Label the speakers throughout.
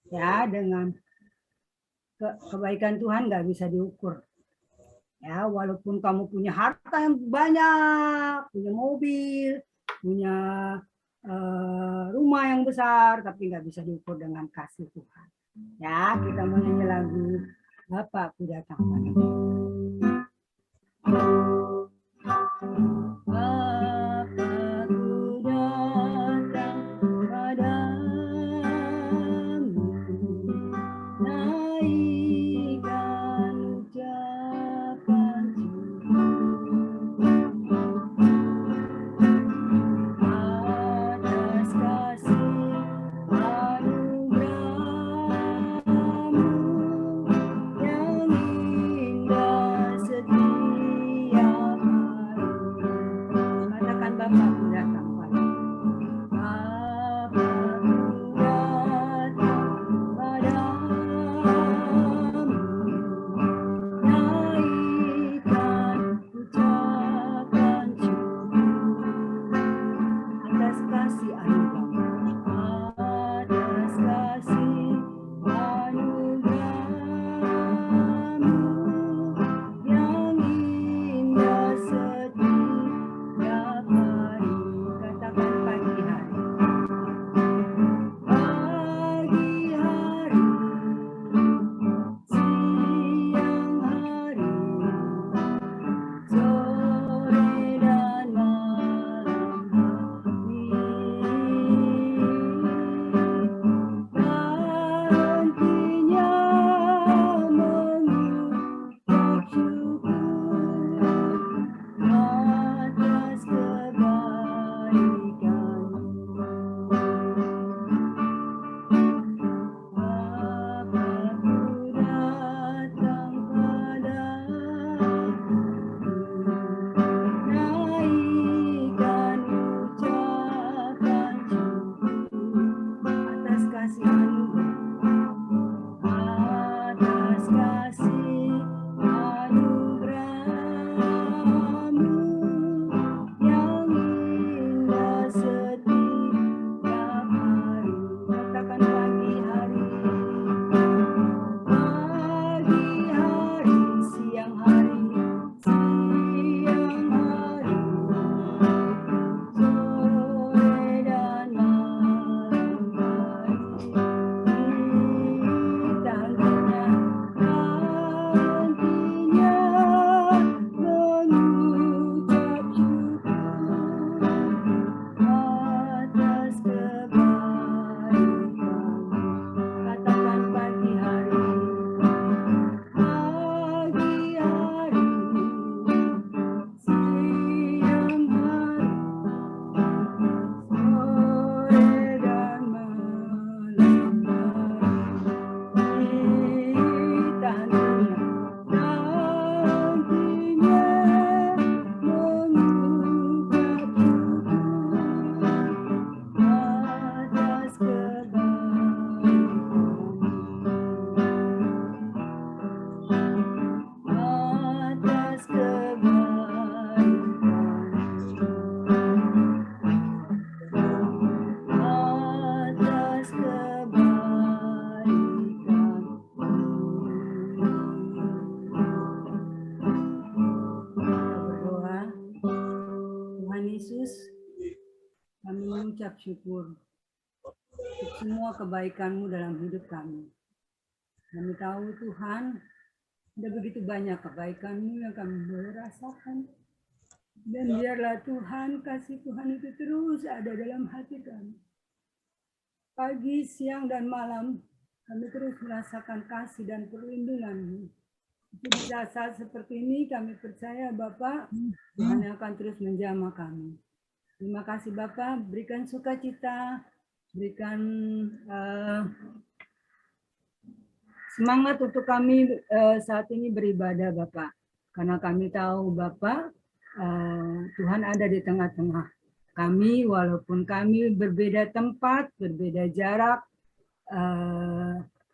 Speaker 1: Ya, dengan kebaikan Tuhan nggak bisa diukur. Ya, walaupun kamu punya harta yang banyak, punya mobil, punya rumah yang besar, tapi nggak bisa diukur dengan kasih Tuhan. Ya, kita mau nyanyi lagu Bapakku datang padamu. Bapakku datang padamu, naikkan ucapan atas kasih anugerahmu yang indah setiap hari. Katakan Bapakku datang padamu. Bapakku datang padamu, naikkan ucapan syukur atas kasih anugerah, atas kasih anugerahmu yang indah setiap hari. Katakan pagi hari, pagi hari, siang hari, sore dan malam hari, nantinya mengucap syukur atas kebaikan-Mu. Bapakku datang padamu, naikkan ucapan syukur atas kasih anugerah, atas kasih anugerah-Mu yang indah setiap hari. Katakan pagi hari, pagi hari, siang hari, siang hari, sore dan malam hari, nantinya mengucap syukur atas kebaikan. Katakan pagi hari, pagi hari, siang hari, sore dan malam hari, nantinya mengucap syukur atas kebaikan, atas kebaikan, atas kebaikan. Kita berdoa. Tuhan Yesus, kami mengucap syukur untuk semua kebaikan-Mu dalam hidup kami. Kami tahu Tuhan, ada begitu banyak kebaikan-Mu yang kami boleh rasakan. Dan biarlah Tuhan, kasih Tuhan itu terus ada dalam hati kami. Pagi, siang, dan malam, kami terus merasakan kasih dan perlindungan-Mu. Di saat-saat seperti ini kami percaya Bapak, Tuhan yang akan terus menjamah kami. Terima kasih Bapak, berikan sukacita, berikan semangat untuk kami saat ini beribadah Bapak. Karena kami tahu Bapak, Tuhan ada di tengah-tengah kami, walaupun kami berbeda tempat, berbeda jarak,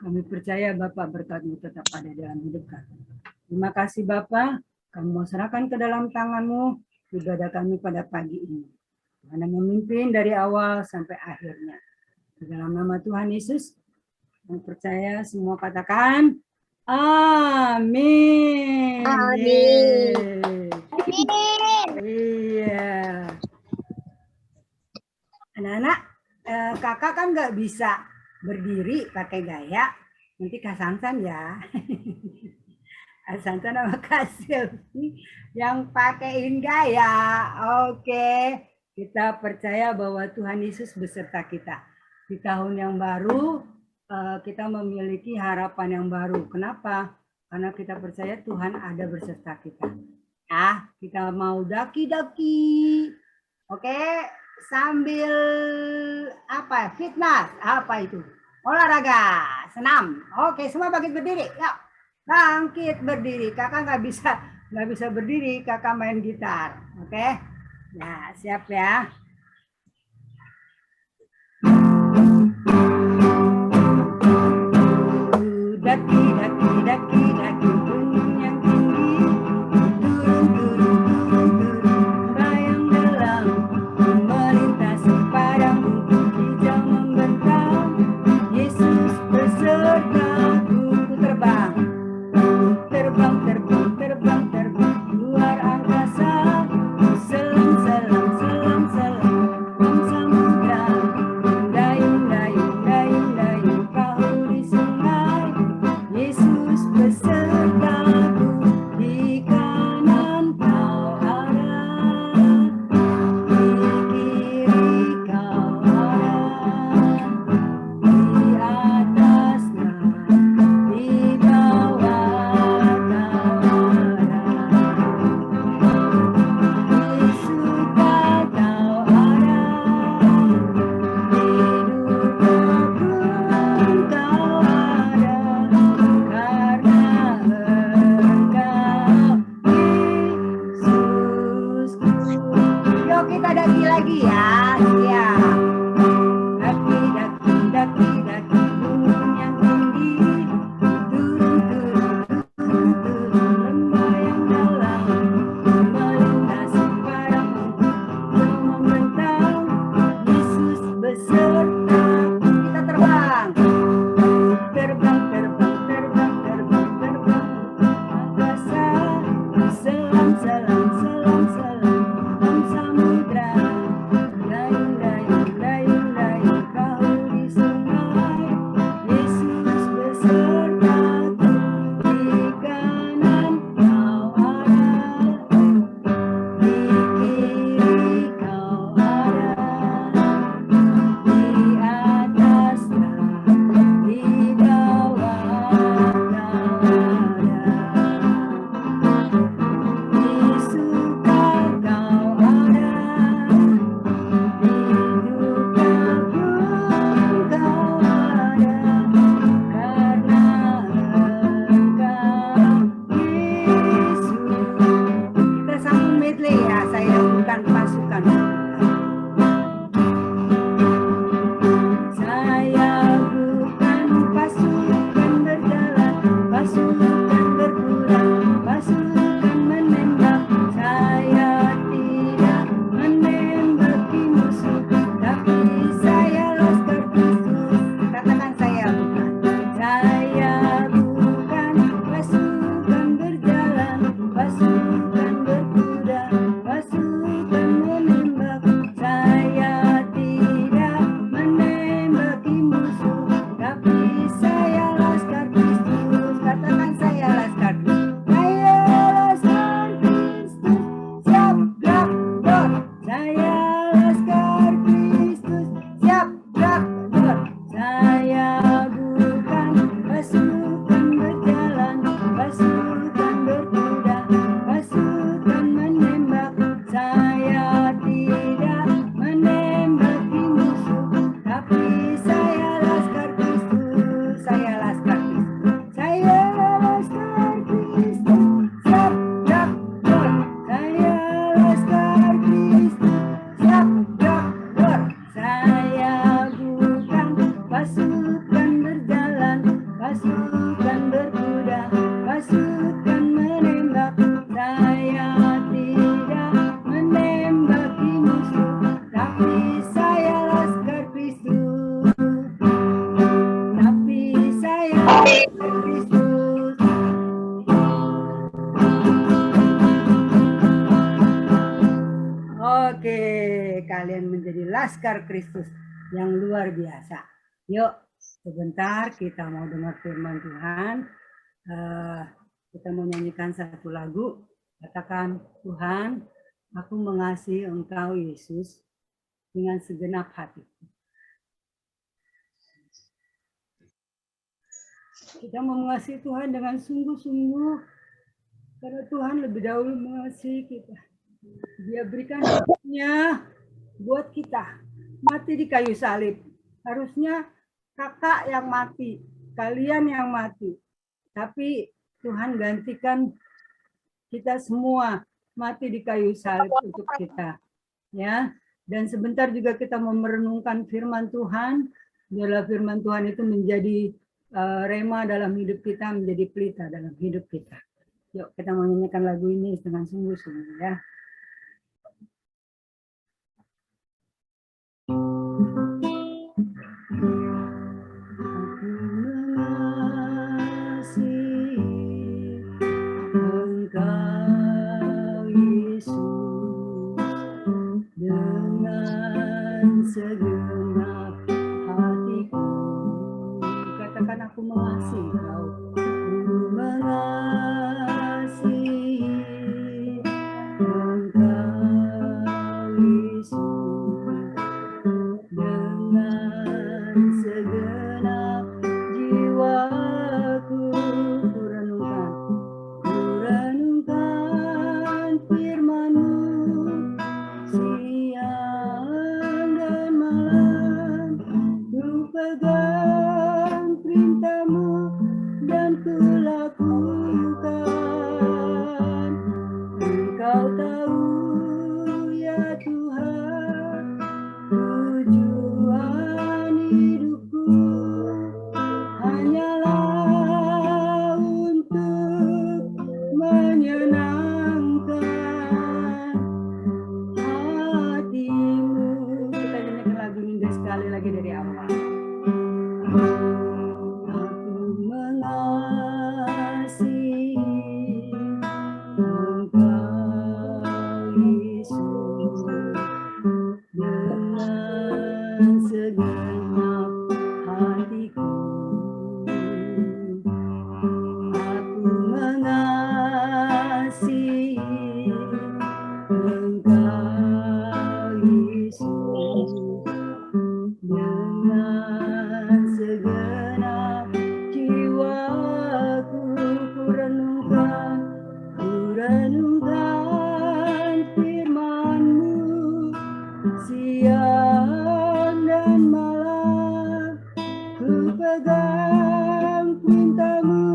Speaker 1: kami percaya Bapak berkat-Mu tetap ada dalam hidup kami. Terima kasih Bapak, kami mau serahkan ke dalam tangan-Mu ibadah kami pada pagi ini. Tuhan yang memimpin dari awal sampai akhirnya. Di dalam nama Tuhan Yesus, Yang percaya semua katakan amin.
Speaker 2: Amin.
Speaker 1: Iya. Anak-anak, kakak kan nggak bisa berdiri pakai gaya. Nanti Kak Sansan ya. Kak Sansan sama Kak Silvi yang pakein gaya. Oke, kita percaya bahwa Tuhan Yesus beserta kita. Di tahun yang baru, kita memiliki harapan yang baru. Kenapa? Karena kita percaya Tuhan ada beserta kita. Ah, kita mau daki-daki. Oke, sambil apa? Fitness. Apa itu? Olahraga, senam. Oke, semua bangkit berdiri. Yuk, bangkit berdiri. Kakak nggak bisa berdiri. Kakak main gitar. Oke, nah siap ya. Daki, daki, daki, daki, gunung yang tinggi. Turun, turun, turun, turun, bayang gelam. Melintasi padang rumput hijau membentang. Yesus besertaku, ku terbang. Terbang, terbang, terbang, terbang, luar angkasa. Selam, selam, selam, selam, dalam samudra. Dayung, dayung, dayung, dayung, perahu di sungai. Yesus besertaku, di kanan kau ada, di kiri kau ada, di atasnya, di bawah kau ada, di suka kau ada, di duka pun kau ada, karena Engkau Yesusku. Yuk kita daki lagi ya. Siap. Daki, daki, daki, daki, gunung yang tinggi. Turun, turun, turun, turun, lembah yang dalam. Melintasi padang rumput hijau membentang. Yesus besertaku, kita terbang. Terbang, terbang, terbang, terbang, terbang, angkasa. Selam, selam, selam, selam, dalam samudra. Dayung, dayung, dayung, dayung, perahu di sungai. Yesus besertaku, di kanan kau ada, di kiri kau ada, di atasnya, di bawah kau ada, di suka kau ada, di duka pun kau ada, karena Kristus. Oke, kalian menjadi laskar Kristus yang luar biasa. Yuk, sebentar kita mau dengar firman Tuhan. Kita mau nyanyikan satu lagu. Katakan, Tuhan, aku mengasihi Engkau Yesus dengan segenap hatiku. Kita mau mengasihi Tuhan dengan sungguh-sungguh, karena Tuhan lebih dahulu mengasihi kita. Dia berikan hidupnya buat kita, mati di kayu salib. Harusnya kakak yang mati, kalian yang mati. Tapi Tuhan gantikan kita semua mati di kayu salib untuk kita. Ya, dan sebentar juga kita mau merenungkan firman Tuhan. Biarlah firman Tuhan itu menjadi rema dalam hidup kita, menjadi pelita dalam hidup kita. Yuk kita mau nyanyikan lagu ini dengan sungguh-sungguh ya. Engkau Yesus dengan segenap hatiku. Katakan aku mengasihi Kau. Aku mengasihi Engkau Yesus dengan segenap jiwaku. Kurenungkan firman-Mu siang dan malam. Ku pegang perintah-Mu dan ku lakukan. Engkau tahu ya Tuhan tujuan hidupku hanyalah untuk menyenangkan hati-Mu. Kita nyanyikan lagu ini sekali lagi dari awal. Aku mengasihi Engkau Yesus dengan segenap hatiku. Aku mengasihi Engkau Yesus dengan segenap jiwaku. Kurenungkan firman-Mu siang dan malam. Ku pegang perintah-Mu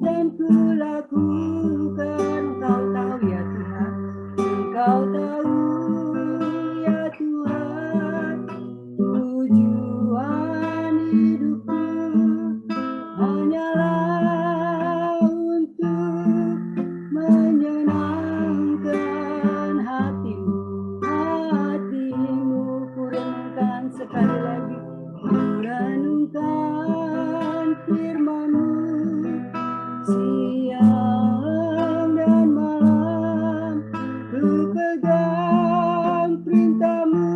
Speaker 1: dan ku lakukan. Engkau tahu ya Tuhan, Engkau tahu ya Tuhan tujuan hidupku hanyalah untuk menyenangkan hati-Mu. Kurenungkan sekali lagi. Kurenungkan firman-Mu siang dan malam. Ku pegang perintah-Mu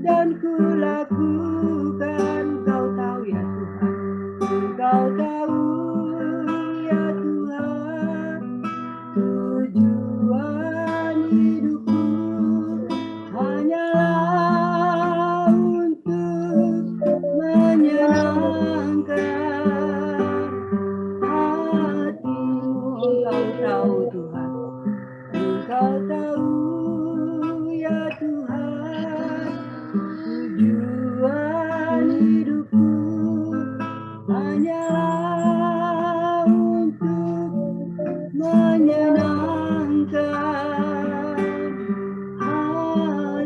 Speaker 1: dan ku lakukan. Engkau tahu ya Tuhan, Engkau tahu ya Tuhan tujuan hidupku hanyalah untuk menyenangkan hati-Mu. Engkau tahu Tuhan, Engkau tahu ya Tuhan tujuan hidupku hanyalah untuk menyenangkan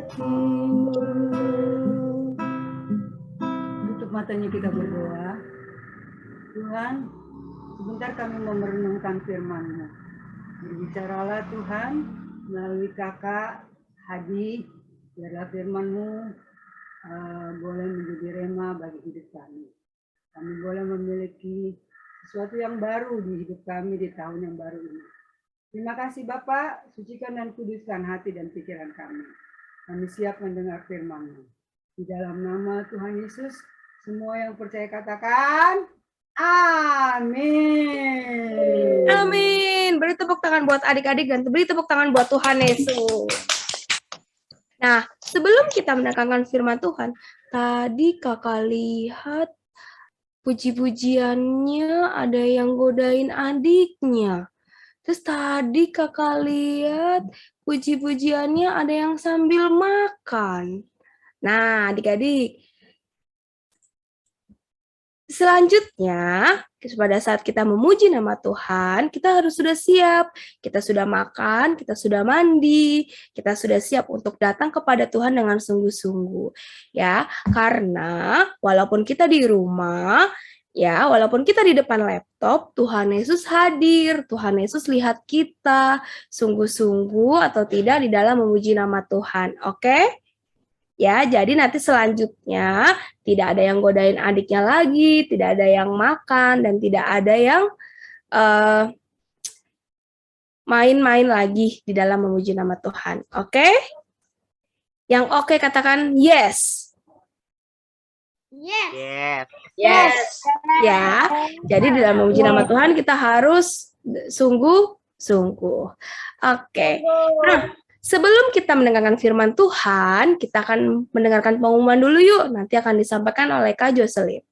Speaker 1: hati-Mu. Tutup matanya, kita berdoa. Tuhan, sebentar kami mau merenungkan firman-Mu. Berbicaralah Tuhan melalui kakak Hadi. Biarlah firman-Mu boleh menjadi rema bagi hidup kami. Kami boleh memiliki sesuatu yang baru di hidup kami di tahun yang baru ini. Terima kasih Bapak, sucikan dan kuduskan hati dan pikiran kami. Kami siap mendengar firman-Mu. Di dalam nama Tuhan Yesus, semua yang percaya katakan, amin.
Speaker 2: Amin. Beri tepuk tangan buat adik-adik dan beri tepuk tangan buat Tuhan Yesus. Nah, sebelum kita mendengarkan firman Tuhan, tadi kakak lihat puji-pujiannya ada yang godain adiknya. Terus tadi kakak lihat puji-pujiannya ada yang sambil makan. Nah, adik-adik, selanjutnya, pada saat kita memuji nama Tuhan, kita harus sudah siap. Kita sudah makan, kita sudah mandi, kita sudah siap untuk datang kepada Tuhan dengan sungguh-sungguh. Ya, karena walaupun kita di rumah, ya, walaupun kita di depan laptop, Tuhan Yesus hadir. Tuhan Yesus lihat kita sungguh-sungguh atau tidak di dalam memuji nama Tuhan. Oke? Ya, jadi nanti selanjutnya tidak ada yang godain adiknya lagi, tidak ada yang makan, dan tidak ada yang main-main lagi di dalam memuji nama Tuhan. Oke? Yang oke katakan yes.
Speaker 3: Yes.
Speaker 4: Yes.
Speaker 3: Yes.
Speaker 2: Ya, jadi di dalam memuji nama Tuhan kita harus sungguh-sungguh. Oke. Nah, sebelum kita mendengarkan firman Tuhan, kita akan mendengarkan pengumuman dulu yuk. Nanti akan disampaikan oleh Kak Jocelyn.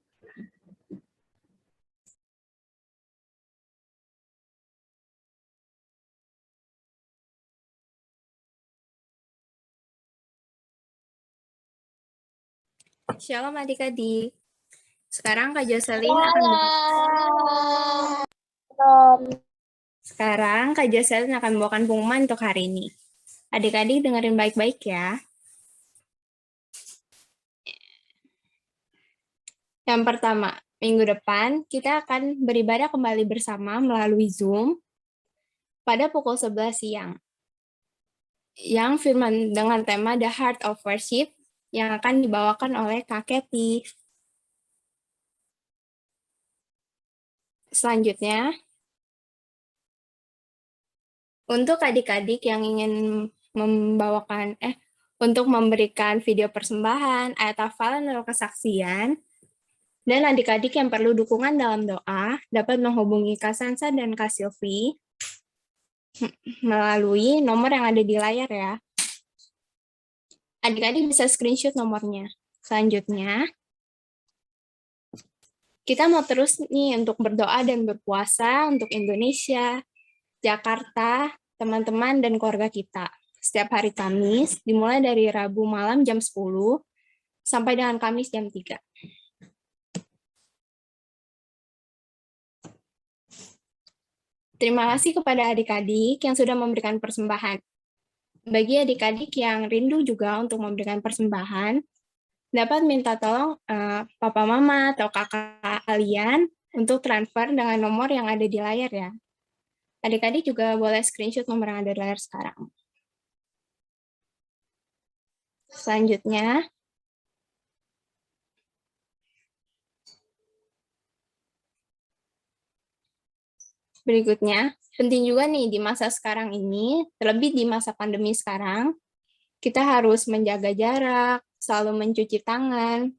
Speaker 5: Shalom adik-adik. Sekarang Kak Jocelyn akan membawakan pengumuman untuk hari ini. Adik-adik dengerin baik-baik ya. Yang pertama, minggu depan kita akan beribadah kembali bersama melalui Zoom pada pukul 11 siang. Yang firman dengan tema The Heart of Worship yang akan dibawakan oleh Kak Kety. Selanjutnya, untuk adik-adik yang ingin untuk memberikan video persembahan, ayat hafalan atau kesaksian, dan adik-adik yang perlu dukungan dalam doa, dapat menghubungi Kak Sansa dan Kak Silvi melalui nomor yang ada di layar ya. Adik-adik bisa screenshot nomornya. Selanjutnya, kita mau terus nih untuk berdoa dan berpuasa untuk Indonesia, Jakarta, teman-teman, dan keluarga kita. Setiap hari Kamis, dimulai dari Rabu malam jam 10, sampai dengan Kamis jam 3. Terima kasih kepada adik-adik yang sudah memberikan persembahan. Bagi adik-adik yang rindu juga untuk memberikan persembahan, dapat minta tolong papa mama atau kakak kalian untuk transfer dengan nomor yang ada di layar ya. Adik-adik juga boleh screenshot nomor yang ada di layar sekarang. Selanjutnya, berikutnya, penting juga nih di masa sekarang ini, terlebih di masa pandemi sekarang, kita harus menjaga jarak, selalu mencuci tangan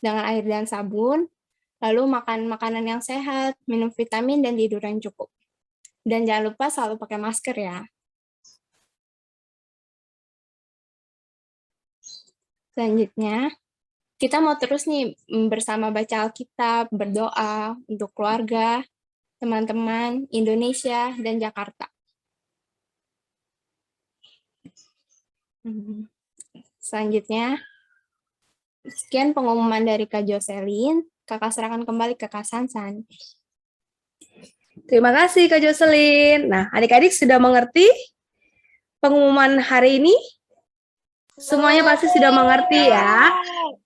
Speaker 5: dengan air dan sabun, lalu makan makanan yang sehat, minum vitamin, dan tidur yang cukup. Dan jangan lupa selalu pakai masker ya. Selanjutnya, kita mau terus nih bersama baca Alkitab, berdoa untuk keluarga, teman-teman, Indonesia, dan Jakarta. Selanjutnya, sekian pengumuman dari Kak Jocelyn. Kakak serahkan kembali ke Kak Sansan.
Speaker 2: Terima kasih Kak Jocelyn. Nah, adik-adik sudah mengerti pengumuman hari ini? Semuanya pasti sudah mengerti ya?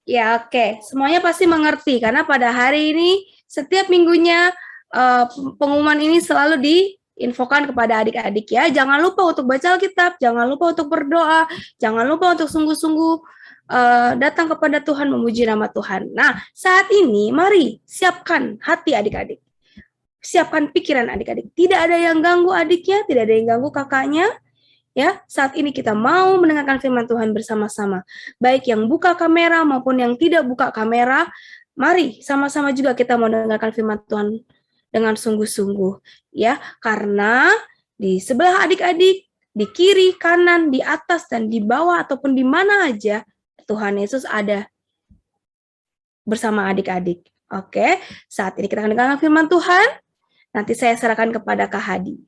Speaker 2: Ya, oke. Semuanya pasti mengerti karena pada hari ini setiap minggunya pengumuman ini selalu diinfokan kepada adik-adik ya. Jangan lupa untuk baca Alkitab, jangan lupa untuk berdoa, jangan lupa untuk sungguh-sungguh datang kepada Tuhan, memuji nama Tuhan. Nah, saat ini mari siapkan hati adik-adik. siapkan pikiran adik-adik. Tidak ada yang ganggu adiknya, tidak ada yang ganggu kakaknya. Ya, saat ini kita mau mendengarkan firman Tuhan bersama-sama. Baik yang buka kamera maupun yang tidak buka kamera, mari sama-sama juga kita mau mendengarkan firman Tuhan dengan sungguh-sungguh. Ya, karena di sebelah adik-adik, di kiri, kanan, di atas, dan di bawah, ataupun di mana aja, Tuhan Yesus ada bersama adik-adik. Oke, saat ini kita akan dengarkan firman Tuhan. Nanti saya serahkan kepada Kak Hadi.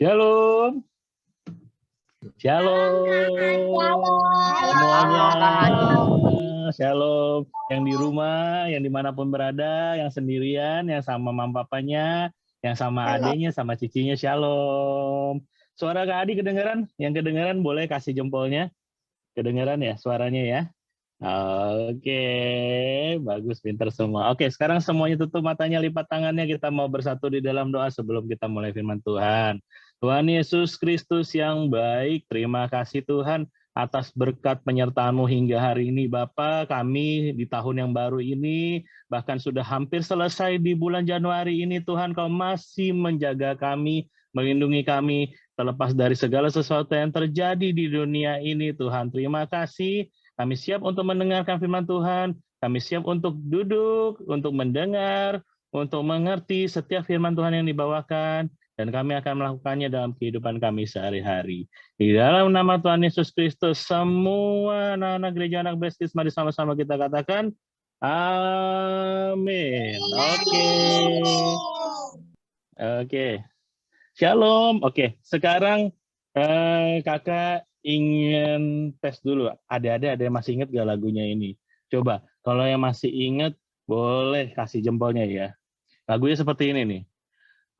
Speaker 4: Shalom. Shalom. Semuanya. Shalom. Yang di rumah, yang dimanapun berada, yang sendirian, yang sama mama papanya, yang sama adiknya, sama cicinya. Shalom. Suara Kak Adi kedengeran? Yang kedengeran boleh kasih jempolnya. Kedengeran ya suaranya ya? Oke, bagus, pintar semua. Oke, sekarang semuanya tutup matanya, lipat tangannya. Kita mau bersatu di dalam doa sebelum kita mulai firman Tuhan. Tuhan Yesus Kristus yang baik, terima kasih Tuhan atas berkat penyertaan-Mu hingga hari ini. Bapa, kami di tahun yang baru ini, bahkan sudah hampir selesai di bulan Januari ini, Tuhan Kau masih menjaga kami, melindungi kami, terlepas dari segala sesuatu yang terjadi di dunia ini. Tuhan, terima kasih. Kami siap untuk mendengarkan firman Tuhan, kami siap untuk duduk, untuk mendengar, untuk mengerti setiap firman Tuhan yang dibawakan, dan kami akan melakukannya dalam kehidupan kami sehari-hari. Di dalam nama Tuhan Yesus Kristus, semua anak-anak gereja anak Baptis, mari sama-sama kita katakan, amin. Oke. Shalom. Oke, sekarang kakak ingin tes dulu. Ada yang masih ingat gak lagunya ini? Coba, kalau yang masih ingat, boleh kasih jempolnya ya. Lagunya seperti ini nih.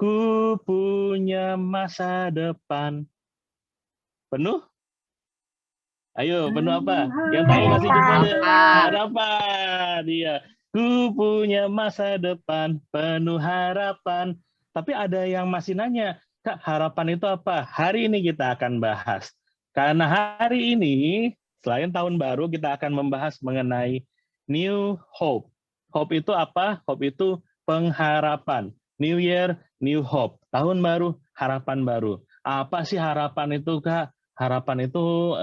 Speaker 4: Ku punya masa depan. Penuh? Ayo, penuh apa? Yang tahu kasih jempolnya. Harapan. Iya. Ku punya masa depan, penuh harapan. Tapi ada yang masih nanya, Kak, harapan itu apa? Hari ini kita akan bahas. Karena hari ini, selain tahun baru, kita akan membahas mengenai New Hope. Hope itu apa? Hope itu pengharapan. New Year, New Hope. Tahun baru, harapan baru. Apa sih harapan itu, Kak? Harapan itu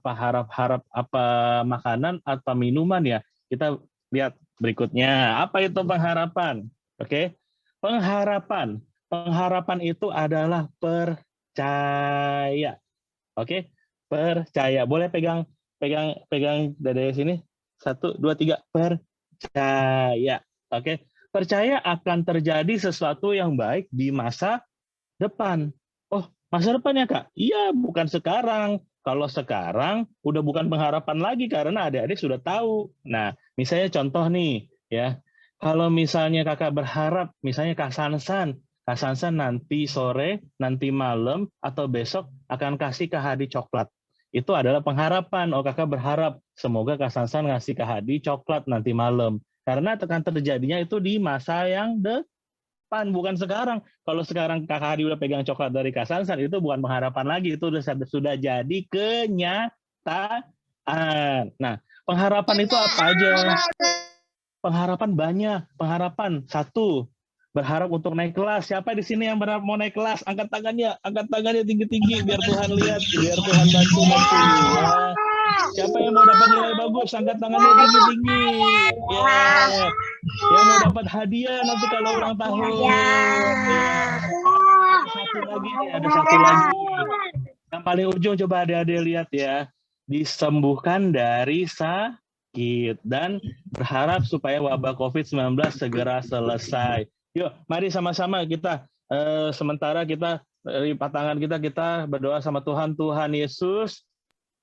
Speaker 4: harap apa makanan atau minuman ya? Kita lihat berikutnya. Apa itu pengharapan? Oke. Pengharapan. Pengharapan itu adalah percaya. Oke, percaya. Boleh pegang dari sini. 1, 2, 3. Percaya. Oke, percaya akan terjadi sesuatu yang baik di masa depan. Oh, masa depan ya, Kak? Iya, bukan sekarang. Kalau sekarang udah bukan pengharapan lagi karena adik-adik sudah tahu. Nah, misalnya contoh nih, ya. Kalau misalnya Kakak berharap, misalnya Kak Sansan nanti sore, nanti malam, atau besok akan kasih Kak Hadi coklat. Itu adalah pengharapan. Oh, Kakak berharap semoga Kak Sansan ngasih Kak Hadi coklat nanti malam. Karena akan terjadinya itu di masa yang depan, bukan sekarang. Kalau sekarang Kak Hadi udah pegang coklat dari Kak Sansan, itu bukan pengharapan lagi. Itu sudah jadi kenyataan. Nah, pengharapan itu apa aja? Pengharapan banyak. Pengharapan 1, berharap untuk naik kelas. Siapa di sini yang berharap mau naik kelas? Angkat tangannya tinggi-tinggi biar Tuhan lihat, biar Tuhan bantu. Ya. Siapa yang mau dapat nilai bagus? Angkat tangannya tinggi-tinggi. Ya. Yang mau dapat hadiah nanti kalau ulang tahun. Ya. Ada satu lagi. Yang paling ujung coba adik-adik lihat ya. Disembuhkan dari sakit dan berharap supaya wabah COVID-19 segera selesai. Yuk, mari sama-sama kita sementara kita lipat tangan kita berdoa sama Tuhan. Tuhan Yesus,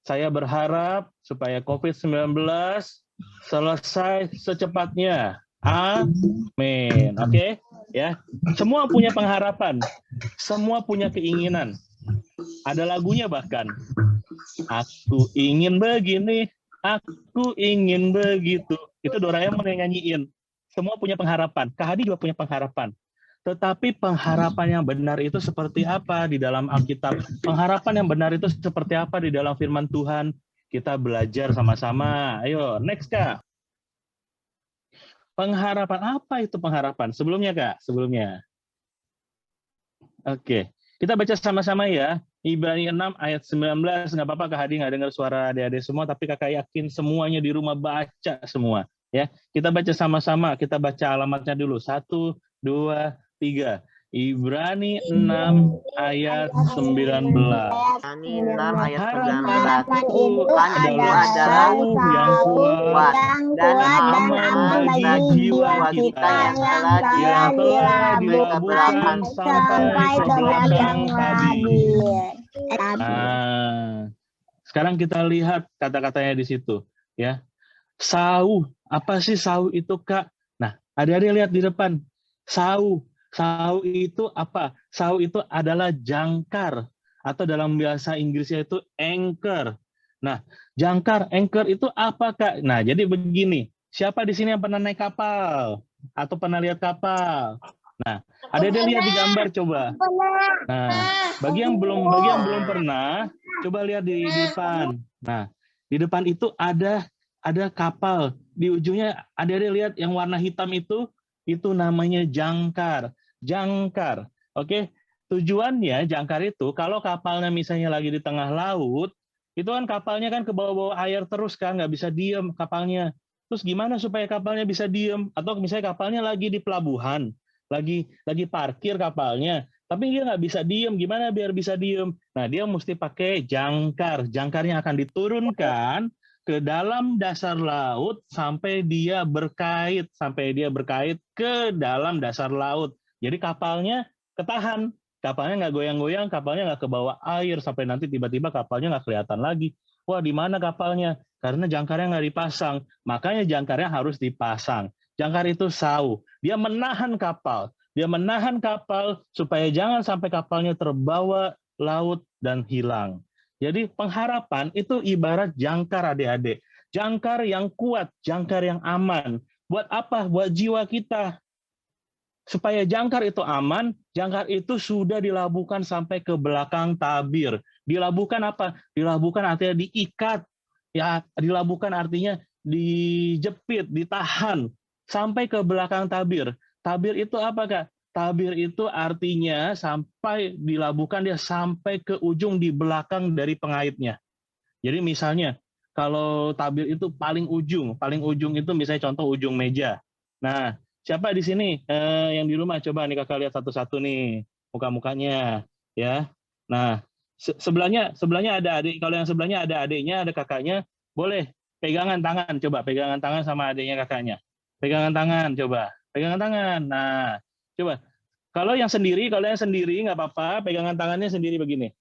Speaker 4: saya berharap supaya COVID-19 selesai secepatnya. Amin. Oke, ya. Semua punya pengharapan, semua punya keinginan. Ada lagunya bahkan. Aku ingin begini, aku ingin begitu. Itu Doraemon yang nyanyiin. Semua punya pengharapan. Kak Hadi juga punya pengharapan. Tetapi pengharapan yang benar itu seperti apa di dalam Alkitab? Pengharapan yang benar itu seperti apa di dalam firman Tuhan? kita belajar sama-sama. Ayo, next Kak. Pengharapan, apa itu pengharapan? Sebelumnya Kak, sebelumnya. Oke, kita baca sama-sama ya. Ibrani 6 ayat 19, nggak apa-apa Kak Hadi nggak dengar suara adik-adik semua, tapi Kakak yakin semuanya di rumah baca semua. Ya, kita baca sama-sama, kita baca alamatnya dulu. 1, 2, 3. Ibrani 6 ayat 19.
Speaker 3: Ibrani 6 ayat 19.
Speaker 4: Harapan itu
Speaker 3: Tuhan itu
Speaker 4: adalah
Speaker 3: adalah
Speaker 4: sauh yang kuat
Speaker 3: dan
Speaker 4: aman bagi jiwa kita yang telah dilabuhkan sampai ke belakang tabir. Nah, sekarang kita lihat kata-katanya di situ, ya. Sauh, apa sih sauh itu Kak? Nah, adik-adik lihat di depan. Sauh, sauh itu apa? Sauh itu adalah jangkar atau dalam bahasa Inggrisnya itu anchor. Nah, jangkar, anchor itu apa Kak? Nah, jadi begini. Siapa di sini yang pernah naik kapal atau pernah lihat kapal? Nah, adik-adik lihat di gambar coba. Nah, bagi yang belum pernah, coba lihat di depan. Nah, di depan itu ada kapal. Di ujungnya adik-adik lihat yang warna hitam itu namanya jangkar. Jangkar. Oke. Tujuannya jangkar itu kalau kapalnya misalnya lagi di tengah laut, itu kan kapalnya kan ke bawah-bawah air terus kan, nggak bisa diem kapalnya. Terus gimana supaya kapalnya bisa diem? Atau misalnya kapalnya lagi di pelabuhan, lagi parkir kapalnya, tapi dia nggak bisa diem. Gimana biar bisa diem? Nah, dia mesti pakai jangkar. Jangkarnya akan diturunkan ke dalam dasar laut sampai dia berkait ke dalam dasar laut. Jadi kapalnya ketahan, kapalnya nggak goyang-goyang, kapalnya nggak ke bawah air sampai nanti tiba-tiba kapalnya nggak kelihatan lagi. Wah, di mana kapalnya? Karena jangkarnya nggak dipasang. Makanya jangkarnya harus dipasang. Jangkar itu sauh. Dia menahan kapal. Dia menahan kapal supaya jangan sampai kapalnya terbawa laut dan hilang. Jadi pengharapan itu ibarat jangkar adik-adik. Jangkar yang kuat, jangkar yang aman. Buat apa? Buat jiwa kita. Supaya jangkar itu aman, jangkar itu sudah dilabuhkan sampai ke belakang tabir. Dilabuhkan apa? Dilabuhkan artinya diikat. Ya, dilabuhkan artinya dijepit, ditahan sampai ke belakang tabir. Tabir itu apa, Kak? Tabir itu artinya sampai dilabuhkan dia sampai ke ujung di belakang dari pengaitnya. Jadi misalnya kalau tabir itu paling ujung itu misalnya contoh ujung meja. Nah, siapa di sini yang di rumah coba nih Kakak lihat satu-satu nih muka-mukanya ya. Nah, sebelahnya ada adik, kalau yang sebelahnya ada adiknya, ada kakaknya, boleh pegangan tangan, coba pegangan tangan sama adiknya kakaknya. Pegangan tangan coba. Pegangan tangan. Nah, coba. Kalau yang sendiri nggak apa-apa, pegangan tangannya sendiri begini.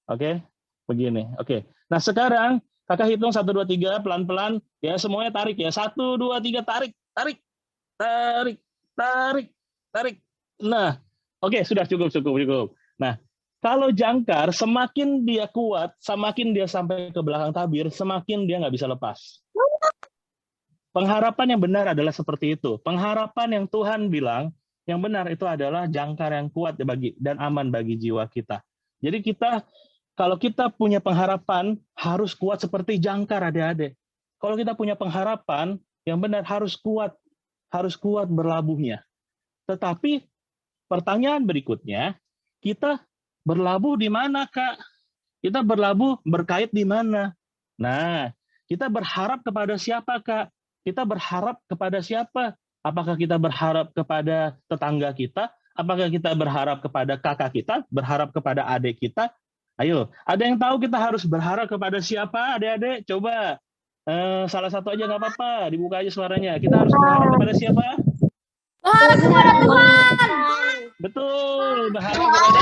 Speaker 4: Oke? Begini. Oke. Nah, sekarang Kakak hitung 1 2 3 pelan-pelan ya, semuanya tarik ya. 1 2 3 tarik. Nah, oke, sudah cukup. Nah, kalau jangkar semakin dia kuat, semakin dia sampai ke belakang tabir, semakin dia nggak bisa lepas. Pengharapan yang benar adalah seperti itu. Pengharapan yang Tuhan bilang yang benar itu adalah jangkar yang kuat dan aman bagi jiwa kita. Jadi kalau kita punya pengharapan harus kuat seperti jangkar adik-adik. Kalau kita punya pengharapan yang benar harus kuat berlabuhnya. Tetapi pertanyaan berikutnya, kita berlabuh di mana, Kak? Kita berlabuh berkait di mana? Nah, kita berharap kepada siapa, Kak? Kita berharap kepada siapa? Apakah kita berharap kepada tetangga kita? Apakah kita berharap kepada kakak kita? Berharap kepada adik kita? Ayo, ada yang tahu kita harus berharap kepada siapa, adik-adik? Coba, salah satu aja nggak apa-apa, dibuka aja suaranya. Kita harus berharap kepada siapa?
Speaker 2: Berharap kepada Tuhan.
Speaker 4: Betul, berharap kepada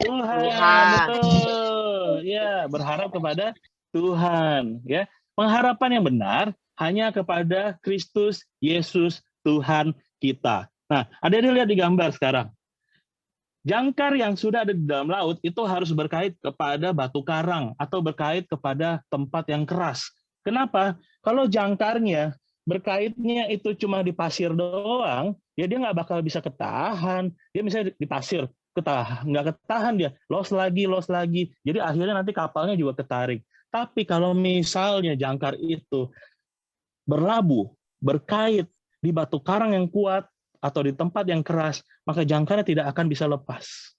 Speaker 4: Tuhan. Betul. Ya, berharap kepada Tuhan. Ya, pengharapan yang benar hanya kepada Kristus Yesus Tuhan kita. Nah, adik-adik lihat di gambar sekarang. Jangkar yang sudah ada di dalam laut itu harus berkait kepada batu karang atau berkait kepada tempat yang keras. Kenapa? Kalau jangkarnya berkaitnya itu cuma di pasir doang, ya dia nggak bakal bisa ketahan. Dia misalnya di pasir, nggak ketahan dia, los lagi. Jadi akhirnya nanti kapalnya juga ketarik. Tapi kalau misalnya jangkar itu berlabuh, berkait di batu karang yang kuat atau di tempat yang keras, maka jangkarnya tidak akan bisa lepas.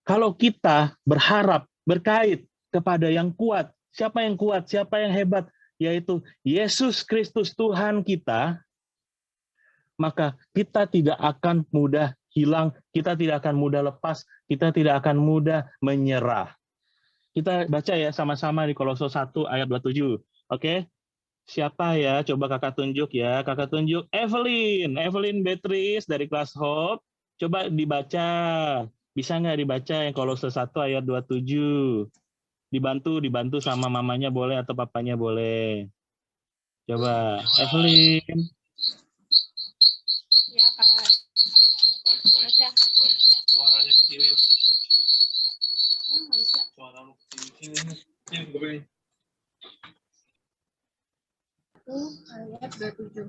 Speaker 4: Kalau kita berharap berkait kepada yang kuat, siapa yang kuat, siapa yang hebat, yaitu Yesus Kristus Tuhan kita, maka kita tidak akan mudah hilang, kita tidak akan mudah lepas, kita tidak akan mudah menyerah. Kita baca ya sama-sama di Kolose 1 ayat 27. Oke? Siapa ya? Coba kakak tunjuk ya. Kakak tunjuk Evelyn Beatrice dari kelas Hope. Coba dibaca. Bisa nggak dibaca yang Kolose 1 ayat 27? Dibantu sama mamanya boleh atau papanya boleh. Coba, Evelyn.
Speaker 5: Ya, Kak. Baca.
Speaker 4: Suaranya kecilin.
Speaker 5: Nggak bisa.
Speaker 4: Suara lu kecilin.
Speaker 5: Ayat 27.
Speaker 6: 1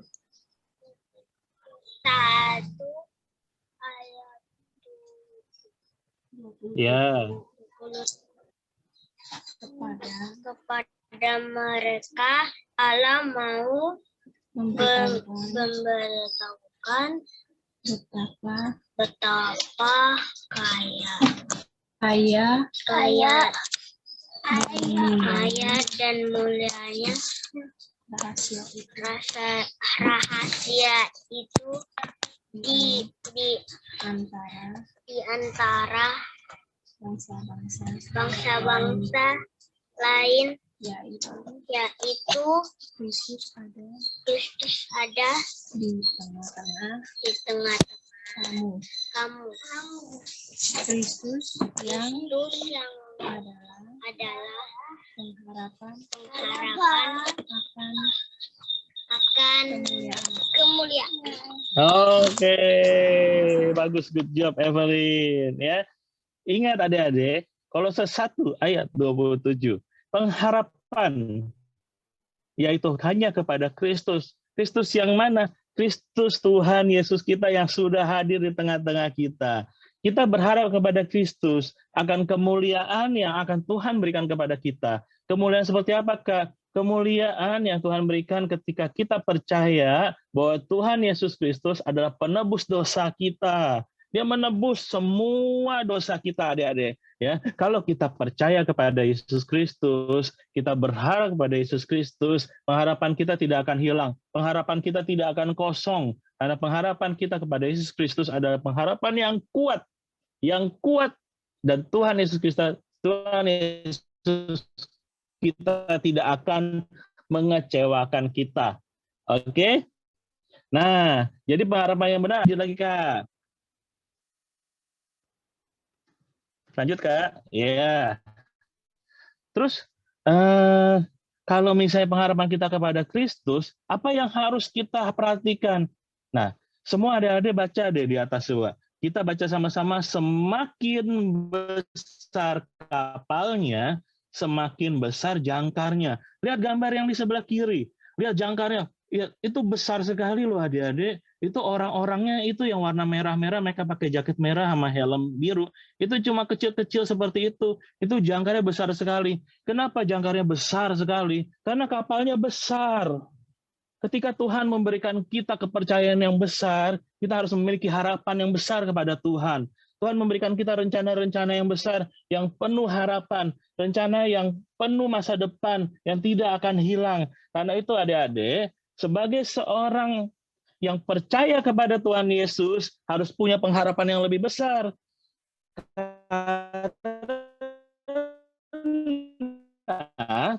Speaker 6: ayat
Speaker 4: Ya.
Speaker 6: 20. Kepada mereka Allah mau memberitahukan betapa kaya dan mulianya rahasia itu di antara bangsa-bangsa lain, yaitu Kristus ada di tengah-tengah kamu. Kristus yang adalah pengharapan akan kemuliaan.
Speaker 4: Oke, bagus, good job Evelyn ya. Ingat adik-adik, Kolose 1 ayat 27, pengharapan yaitu hanya kepada Kristus. Kristus yang mana? Kristus Tuhan Yesus kita yang sudah hadir di tengah-tengah kita. Kita berharap kepada Kristus akan kemuliaan yang akan Tuhan berikan kepada kita. Kemuliaan seperti apa, Kak? Kemuliaan yang Tuhan berikan ketika kita percaya bahwa Tuhan Yesus Kristus adalah penebus dosa kita. Dia menebus semua dosa kita, adik-adik. Ya, kalau kita percaya kepada Yesus Kristus, kita berharap kepada Yesus Kristus, pengharapan kita tidak akan hilang, pengharapan kita tidak akan kosong, karena pengharapan kita kepada Yesus Kristus adalah pengharapan yang kuat, dan Tuhan Yesus kita tidak akan mengecewakan kita. Oke? Nah, jadi pengharapan yang benar, lanjut lagi, Kak. Lanjut, Kak. Ya. Terus, kalau misalnya pengharapan kita kepada Kristus, apa yang harus kita perhatikan? Nah, semua adik-adik baca deh di atas semua. Kita baca sama-sama, semakin besar kapalnya, semakin besar jangkarnya. Lihat gambar yang di sebelah kiri. Lihat jangkarnya. Ya, itu besar sekali loh adik-adik. Itu orang-orangnya itu yang warna merah-merah, mereka pakai jaket merah sama helm biru. Itu cuma kecil-kecil seperti itu. Itu jangkarnya besar sekali. Kenapa jangkarnya besar sekali? Karena kapalnya besar. Ketika Tuhan memberikan kita kepercayaan yang besar, kita harus memiliki harapan yang besar kepada Tuhan. Tuhan memberikan kita rencana-rencana yang besar, yang penuh harapan, rencana yang penuh masa depan, yang tidak akan hilang. Karena itu adik-adik, sebagai seorang yang percaya kepada Tuhan Yesus, harus punya pengharapan yang lebih besar.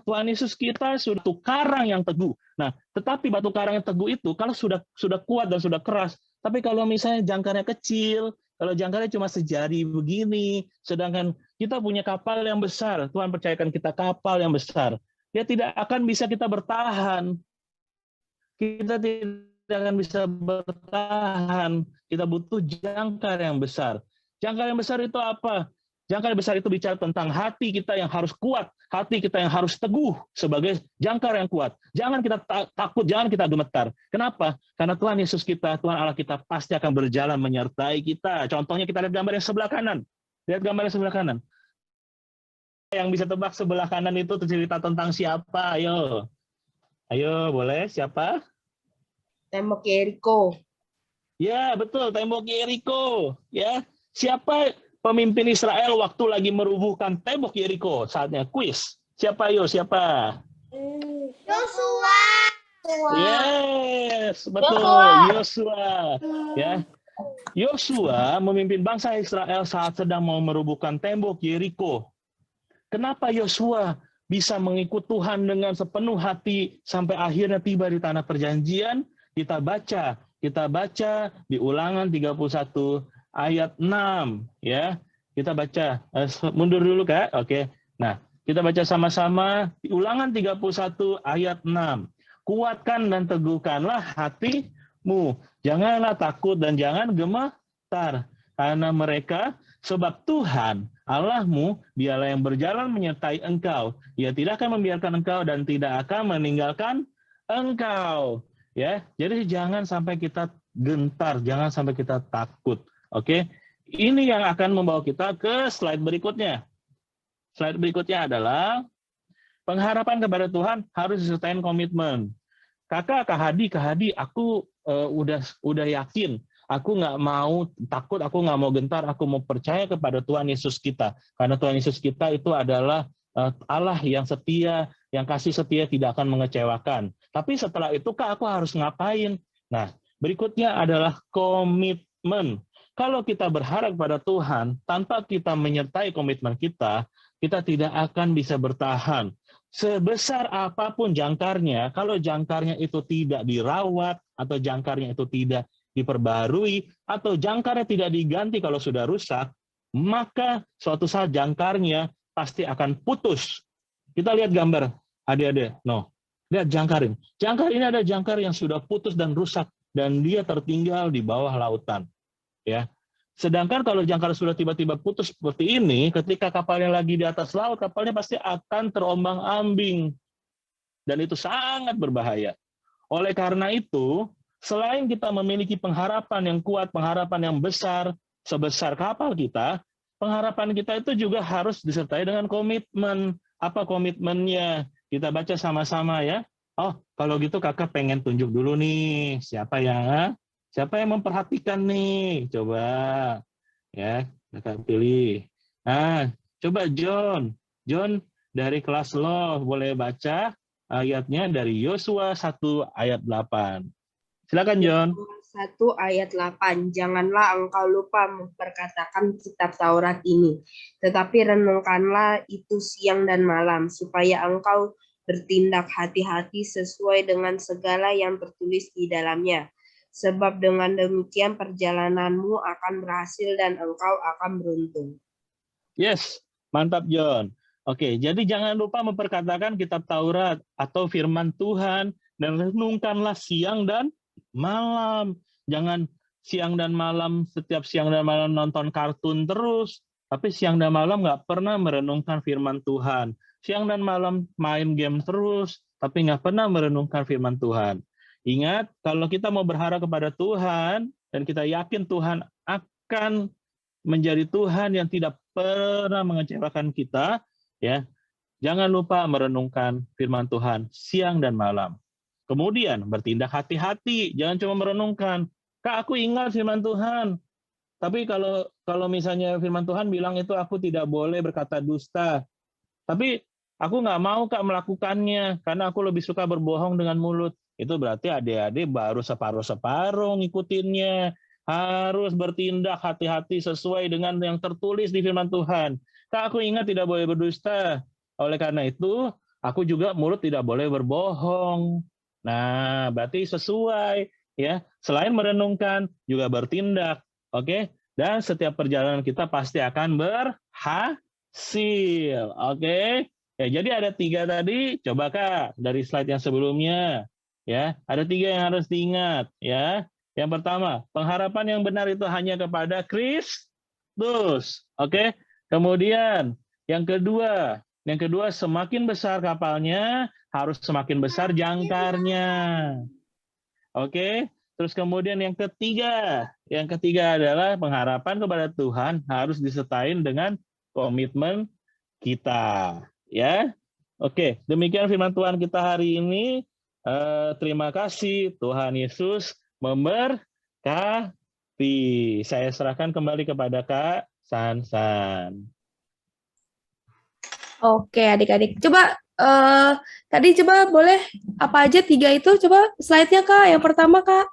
Speaker 4: Tuhan Yesus kita sudah batu karang yang teguh. Nah, tetapi batu karang yang teguh itu kalau sudah kuat dan sudah keras, tapi kalau misalnya jangkarnya kecil, kalau jangkarnya cuma sejari begini, sedangkan kita punya kapal yang besar, Tuhan percayakan kita kapal yang besar, dia tidak akan bisa kita bertahan. Kita tidak akan bisa bertahan. Kita butuh jangkar yang besar. Jangkar yang besar itu apa? Jangkar yang besar itu bicara tentang hati kita yang harus kuat, hati kita yang harus teguh sebagai jangkar yang kuat. Jangan kita takut, jangan kita gemetar. Kenapa? Karena Tuhan Yesus kita, Tuhan Allah kita pasti akan berjalan menyertai kita. Contohnya kita lihat gambar yang sebelah kanan. Lihat gambar yang sebelah kanan. yang bisa tebak sebelah kanan itu cerita tentang siapa? Ayo. Ayo, boleh. Siapa?
Speaker 2: Tembok Yeriko.
Speaker 4: Ya, betul. Tembok Yeriko. Ya. Siapa pemimpin Israel waktu lagi merubuhkan tembok Yeriko? Saatnya kuis. Siapa, ayo? Siapa?
Speaker 6: Yosua.
Speaker 4: Yes, betul. Yosua. Ya. Yosua memimpin bangsa Israel saat sedang mau merubuhkan tembok Yeriko. Kenapa Yosua bisa mengikut Tuhan dengan sepenuh hati sampai akhirnya tiba di tanah perjanjian? Kita baca di Ulangan 31 ayat 6 ya. Kita baca mundur dulu Kak. Oke. Nah, kita baca sama-sama di Ulangan 31 ayat 6. Kuatkan dan teguhkanlah hatimu. Janganlah takut dan jangan gemetar karena mereka, sebab Tuhan Allahmu, dialah yang berjalan menyertai engkau. Ia tidak akan membiarkan engkau dan tidak akan meninggalkan engkau. Ya, jadi jangan sampai kita gentar, jangan sampai kita takut. Oke, ini yang akan membawa kita ke slide berikutnya. Slide berikutnya adalah pengharapan kepada Tuhan harus disertai komitmen. Kak Hadi, aku udah yakin. Aku nggak mau takut, aku nggak mau gentar, aku mau percaya kepada Tuhan Yesus kita. Karena Tuhan Yesus kita itu adalah Allah yang setia, yang kasih setia tidak akan mengecewakan. Tapi setelah itu Kak, aku harus ngapain? Nah, berikutnya adalah komitmen. Kalau kita berharap pada Tuhan, tanpa kita menyertai komitmen kita, kita tidak akan bisa bertahan. Sebesar apapun jangkarnya, kalau jangkarnya itu tidak dirawat, atau jangkarnya itu tidak diperbarui, atau jangkarnya tidak diganti kalau sudah rusak, maka suatu saat jangkarnya pasti akan putus. Kita lihat gambar, adik-adik. Lihat jangkar ini. Jangkar ini ada jangkar yang sudah putus dan rusak, dan dia tertinggal di bawah lautan. Ya. Sedangkan kalau jangkar sudah tiba-tiba putus seperti ini, ketika kapalnya lagi di atas laut, kapalnya pasti akan terombang-ambing. Dan itu sangat berbahaya. Oleh karena itu, selain kita memiliki pengharapan yang kuat, pengharapan yang besar, sebesar kapal kita, pengharapan kita itu juga harus disertai dengan komitmen. Apa komitmennya? Kita baca sama-sama ya. Oh, kalau gitu kakak pengen tunjuk dulu nih, siapa yang memperhatikan nih? Coba ya, kakak pilih. Nah, coba John dari kelas lo boleh baca ayatnya dari Yosua 1 ayat 8. Silakan John.
Speaker 2: 1 ayat 8. Janganlah engkau lupa memperkatakan kitab Taurat ini, tetapi renungkanlah itu siang dan malam, supaya engkau bertindak hati-hati sesuai dengan segala yang tertulis di dalamnya. Sebab dengan demikian perjalananmu akan berhasil dan engkau akan beruntung.
Speaker 4: Yes, mantap John. Oke, jadi jangan lupa memperkatakan kitab Taurat atau firman Tuhan dan renungkanlah siang dan malam. Jangan siang dan malam, setiap siang dan malam nonton kartun terus, tapi siang dan malam nggak pernah merenungkan firman Tuhan. Siang dan malam main game terus, tapi nggak pernah merenungkan firman Tuhan. Ingat, kalau kita mau berharap kepada Tuhan, dan kita yakin Tuhan akan menjadi Tuhan yang tidak pernah mengecewakan kita, ya, jangan lupa merenungkan firman Tuhan siang dan malam. Kemudian bertindak hati-hati, jangan cuma merenungkan. Kak, aku ingat firman Tuhan. Tapi kalau misalnya firman Tuhan bilang itu aku tidak boleh berkata dusta. Tapi aku nggak mau Kak melakukannya karena aku lebih suka berbohong dengan mulut. Itu berarti adik-adik baru separuh-separuh ngikutinnya. Harus bertindak hati-hati sesuai dengan yang tertulis di firman Tuhan. Kak, aku ingat tidak boleh berdusta. Oleh karena itu, aku juga mulut tidak boleh berbohong. Nah, berarti sesuai ya. Selain merenungkan, juga bertindak. Oke? Dan setiap perjalanan kita pasti akan berhasil. Oke? Ya, jadi ada 3 tadi. Coba Kak, dari slide yang sebelumnya. Ya, ada 3 yang harus diingat. Ya, yang pertama, pengharapan yang benar itu hanya kepada Kristus. Oke? Kemudian, yang kedua, semakin besar kapalnya, harus semakin besar jangkarnya. Oke? Terus kemudian yang ketiga adalah pengharapan kepada Tuhan harus disertai dengan komitmen kita. Ya, oke. Demikian firman Tuhan kita hari ini. Terima kasih, Tuhan Yesus memberkati. Saya serahkan kembali kepada Kak Sansan.
Speaker 2: Oke, adik-adik. Coba tadi coba boleh apa aja 3 itu? Coba slide-nya, Kak. Yang pertama, Kak.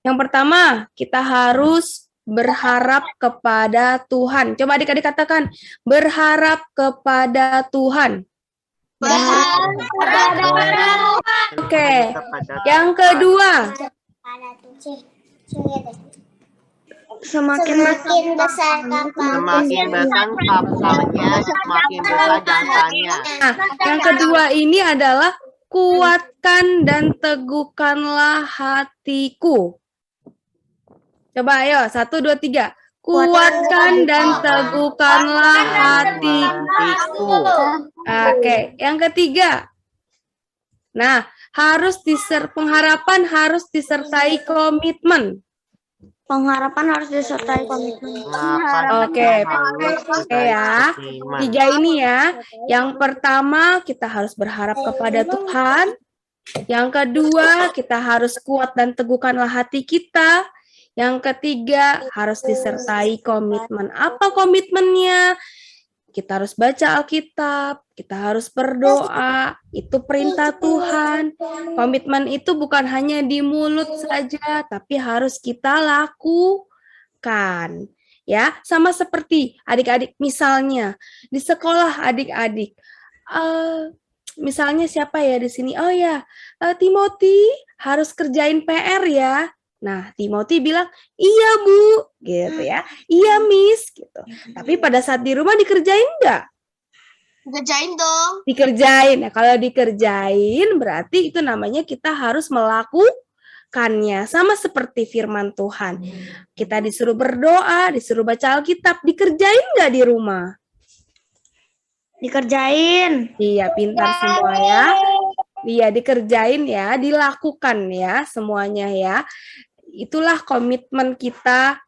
Speaker 2: Yang pertama, kita harus berharap kepada Tuhan. Coba adik-adik katakan, berharap kepada Tuhan. Oke. Yang kedua,
Speaker 6: Semakin besar
Speaker 3: Semakin besar kapalnya, semakin besar jasanya.
Speaker 2: nah, yang kedua ini adalah kuatkan dan teguhkanlah hatiku. Coba ayo, 1, 2, 3. Kuatkan dan teguhkanlah hatiku. Oke, yang ketiga. Nah, pengharapan harus disertai komitmen.
Speaker 6: Pengharapan harus disertai komitmen.
Speaker 2: Oke ya. 3 ini ya. Yang pertama, kita harus berharap kepada Tuhan. Yang kedua, kita harus kuat dan teguhkanlah hati kita. Yang ketiga, harus disertai komitmen. Apa komitmennya? Kita harus baca Alkitab, kita harus berdoa, itu perintah Tuhan. Komitmen itu bukan hanya di mulut saja, tapi harus kita lakukan. Ya, sama seperti adik-adik misalnya di sekolah adik-adik. Misalnya siapa ya di sini? Oh ya, Timothy harus kerjain PR ya. Nah, Timothy bilang, iya Bu, gitu ya. Iya Miss, gitu. Tapi pada saat di rumah dikerjain nggak?
Speaker 6: Kerjain dong.
Speaker 2: Dikerjain. Nah, kalau dikerjain berarti itu namanya kita harus melakukannya. Sama seperti firman Tuhan. Kita disuruh berdoa, disuruh baca Alkitab, dikerjain nggak di rumah?
Speaker 6: Dikerjain.
Speaker 2: Iya, pintar semua ya. Iya, dikerjain ya, dilakukan ya semuanya ya. Itulah komitmen kita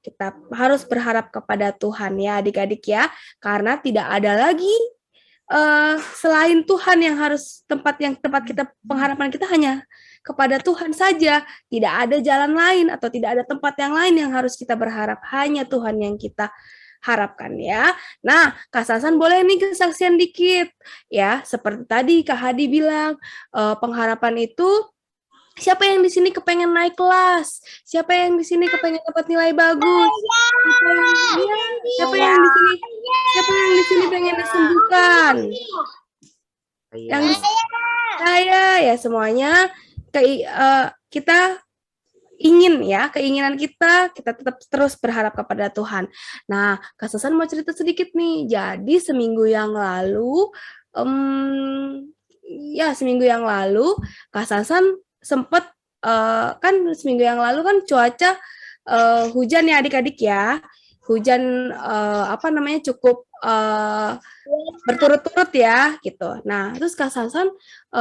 Speaker 2: harus berharap kepada Tuhan ya adik-adik ya, karena tidak ada lagi selain Tuhan yang harus tempat kita pengharapan kita hanya kepada Tuhan saja, tidak ada jalan lain atau tidak ada tempat yang lain yang harus kita berharap, hanya Tuhan yang kita harapkan ya. Nah, Kak Sasan boleh nih kesaksian dikit ya, seperti tadi Kak Hadi bilang pengharapan itu. Siapa yang di sini kepengen naik kelas? Siapa yang di sini kepengen dapat nilai bagus? Siapa yang di sini pengen disembuhkan? Yang saya ya semuanya kita ingin ya, keinginan kita tetap terus berharap kepada Tuhan. Nah, Kak Sasan mau cerita sedikit nih. Jadi seminggu yang lalu Kak Sasan sempat kan seminggu yang lalu kan cuaca hujan ya adik-adik ya, hujan cukup berturut-turut ya gitu. Nah terus Kak Sasan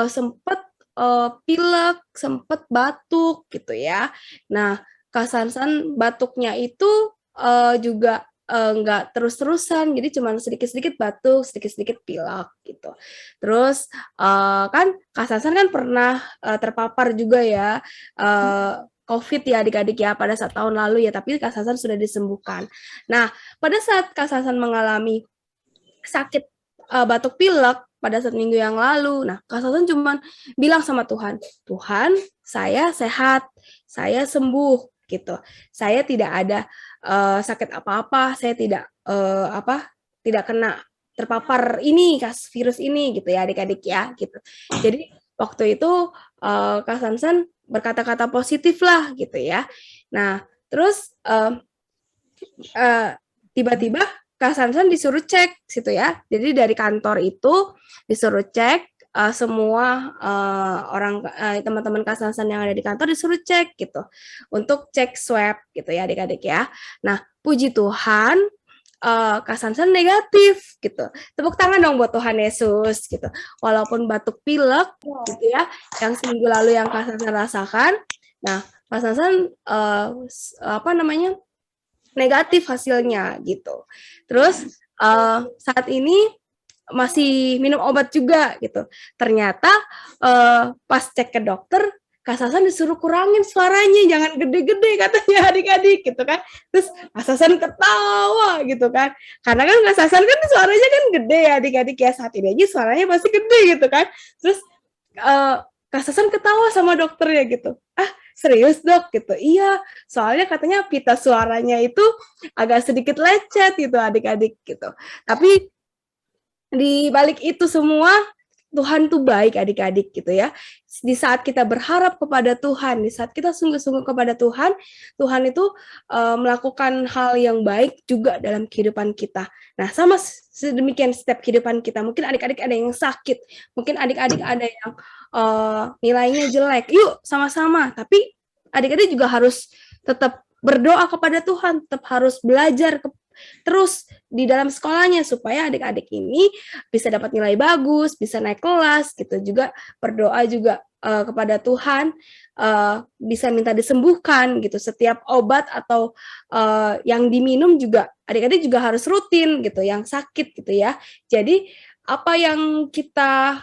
Speaker 2: sempat pilek, sempat batuk gitu ya. Nah Kak Sasan batuknya itu juga nggak terus-terusan, jadi cuma sedikit-sedikit batuk, sedikit-sedikit pilek gitu. Terus kan Kak Sasan kan pernah terpapar juga ya COVID ya adik-adik ya pada saat tahun lalu ya, tapi Kak Sasan sudah disembuhkan. Nah pada saat Kak Sasan mengalami sakit batuk pilek pada saat minggu yang lalu, nah Kak Sasan cuma bilang sama Tuhan, Tuhan saya sehat, saya sembuh gitu, saya tidak ada sakit apa-apa, saya tidak kena terpapar virus ini gitu ya adik-adik ya gitu. Jadi waktu itu Kak Sansan berkata-kata positif lah gitu ya. Nah terus tiba-tiba Kak Sansan disuruh cek situ ya. Jadi dari kantor itu disuruh cek semua teman-teman Kak Sansan yang ada di kantor disuruh cek gitu untuk cek swab gitu ya adik-adik ya. Nah puji Tuhan Kak Sansan negatif gitu. Tepuk tangan dong buat Tuhan Yesus gitu. Walaupun batuk pilek gitu ya yang seminggu lalu yang Kak Sansan rasakan. Nah Kak Sansan negatif hasilnya gitu. Terus saat ini masih minum obat juga gitu. Ternyata pas cek ke dokter, Kak Sasan disuruh kurangin suaranya, jangan gede-gede katanya adik-adik gitu kan. Terus Kak Sasan ketawa gitu kan. Karena kan Kak Sasan kan suaranya kan gede ya adik-adik ya, saat ini aja suaranya masih gede gitu kan. Terus Kak Sasan ketawa sama dokternya gitu. Ah, serius dok gitu. Iya, soalnya katanya pita suaranya itu agak sedikit lecet gitu adik-adik gitu. Tapi di balik itu semua Tuhan tuh baik adik-adik gitu ya. Di saat kita berharap kepada Tuhan, di saat kita sungguh-sungguh kepada Tuhan, Tuhan itu melakukan hal yang baik juga dalam kehidupan kita. Nah, sama sedemikian setiap kehidupan kita. Mungkin adik-adik ada yang sakit, mungkin adik-adik ada yang nilainya jelek. Yuk sama-sama, tapi adik-adik juga harus tetap berdoa kepada Tuhan, tetap harus belajar terus di dalam sekolahnya supaya adik-adik ini bisa dapat nilai bagus, bisa naik kelas gitu. Juga berdoa juga kepada Tuhan, bisa minta disembuhkan gitu. Setiap obat atau yang diminum juga adik-adik juga harus rutin gitu, yang sakit gitu ya. Jadi apa yang kita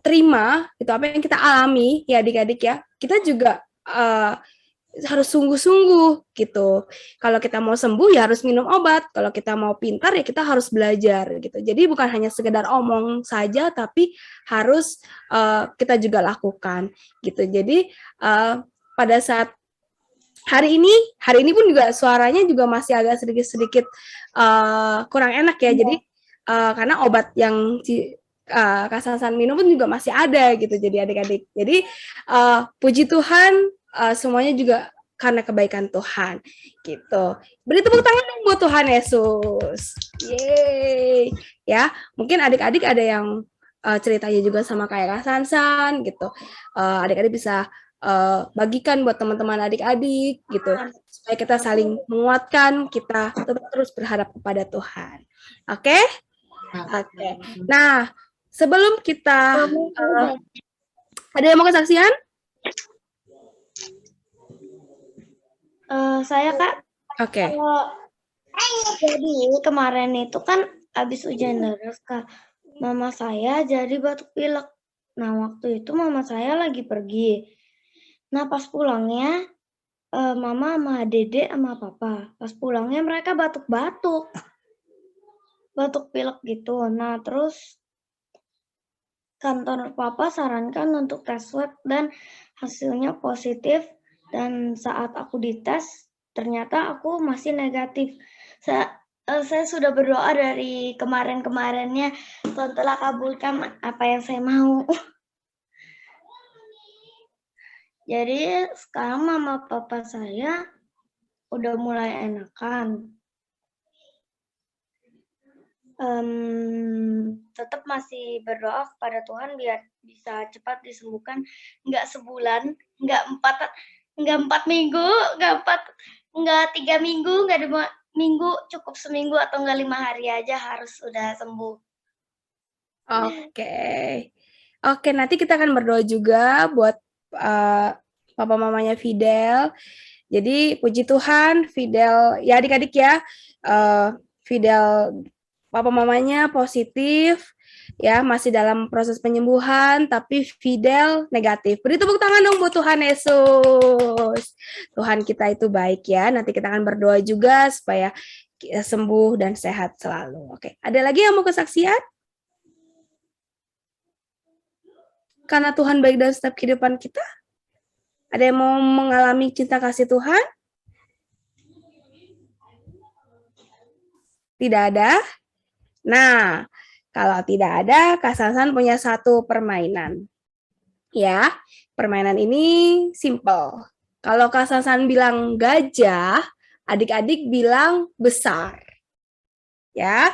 Speaker 2: terima, itu apa yang kita alami ya adik-adik ya, kita juga harus sungguh-sungguh gitu. Kalau kita mau sembuh ya harus minum obat. Kalau kita mau pintar ya kita harus belajar gitu. Jadi bukan hanya sekedar omong saja, tapi harus kita juga lakukan gitu. Jadi pada saat hari ini pun juga suaranya juga masih agak sedikit-sedikit kurang enak ya. Jadi karena obat yang Kak Sasan minum pun juga masih ada gitu. Jadi adik-adik. Jadi puji Tuhan, semuanya juga karena kebaikan Tuhan gitu. Beri tepuk tangan dong buat Tuhan Yesus. Yeay. Ya, mungkin adik-adik ada yang ceritanya juga sama kayak Kak Sansan gitu. Adik-adik bisa bagikan buat teman-teman adik-adik gitu supaya kita saling menguatkan, kita tetap terus berharap kepada Tuhan. Oke? Oke. Nah, sebelum kita ada yang mau kesaksian?
Speaker 6: Saya Kak,
Speaker 2: Oke.
Speaker 6: jadi kemarin itu kan habis hujan deras Kak, mama saya jadi batuk pilek. Nah waktu itu mama saya lagi pergi. Nah pas pulangnya mama sama dede sama papa, pas pulangnya mereka batuk-batuk, batuk pilek gitu. Nah terus kantor papa sarankan untuk tes swab dan hasilnya positif. Dan saat aku dites, ternyata aku masih negatif. Saya sudah berdoa dari kemarin-kemarinnya, Tuhan telah kabulkan apa yang saya mau. Jadi sekarang mama papa saya udah mulai enakan. Tetap masih berdoa kepada Tuhan biar bisa cepat disembuhkan. Nggak sebulan, nggak 4 minggu, nggak 3 minggu, nggak 2 minggu, cukup seminggu atau nggak 5 hari aja harus sudah sembuh.
Speaker 2: Oke, nanti kita akan berdoa juga buat papa mamanya Fidel. Jadi puji Tuhan, Fidel ya adik-adik ya, Fidel papa mamanya positif. Ya, masih dalam proses penyembuhan, tapi Fidel negatif. Beri tepuk tangan dong buat Tuhan Yesus. Tuhan kita itu baik ya. Nanti kita akan berdoa juga supaya sembuh dan sehat selalu. Oke, ada lagi yang mau kesaksian? Karena Tuhan baik dalam setiap kehidupan kita. Ada yang mau mengalami cinta kasih Tuhan? Tidak ada? Nah, kalau tidak ada, Kak Sansan punya satu permainan. Ya, permainan ini simple. Kalau Kak Sansan bilang gajah, adik-adik bilang besar. Ya,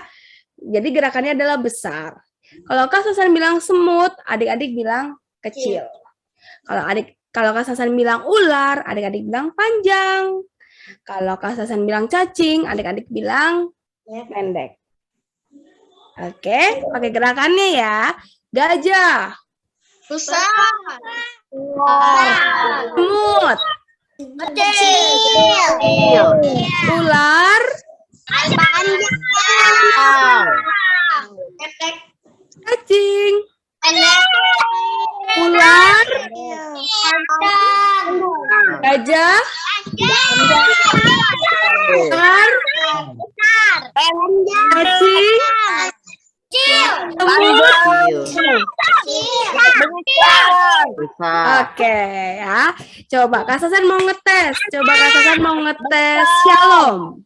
Speaker 2: jadi gerakannya adalah besar. Kalau Kak Sansan bilang semut, adik-adik bilang kecil. Kalau Kak Sansan bilang ular, adik-adik bilang panjang. Kalau Kak Sansan bilang cacing, adik-adik bilang pendek. Oke, pakai gerakannya ya. Gajah.
Speaker 6: Besar.
Speaker 2: Semut.
Speaker 6: Kecil.
Speaker 2: Ular. Cacing. Ular. Gajah. Ular. Cacing. Semut.
Speaker 3: Besar.
Speaker 2: Oke ya. Coba Kak Sasan mau ngetes. Shalom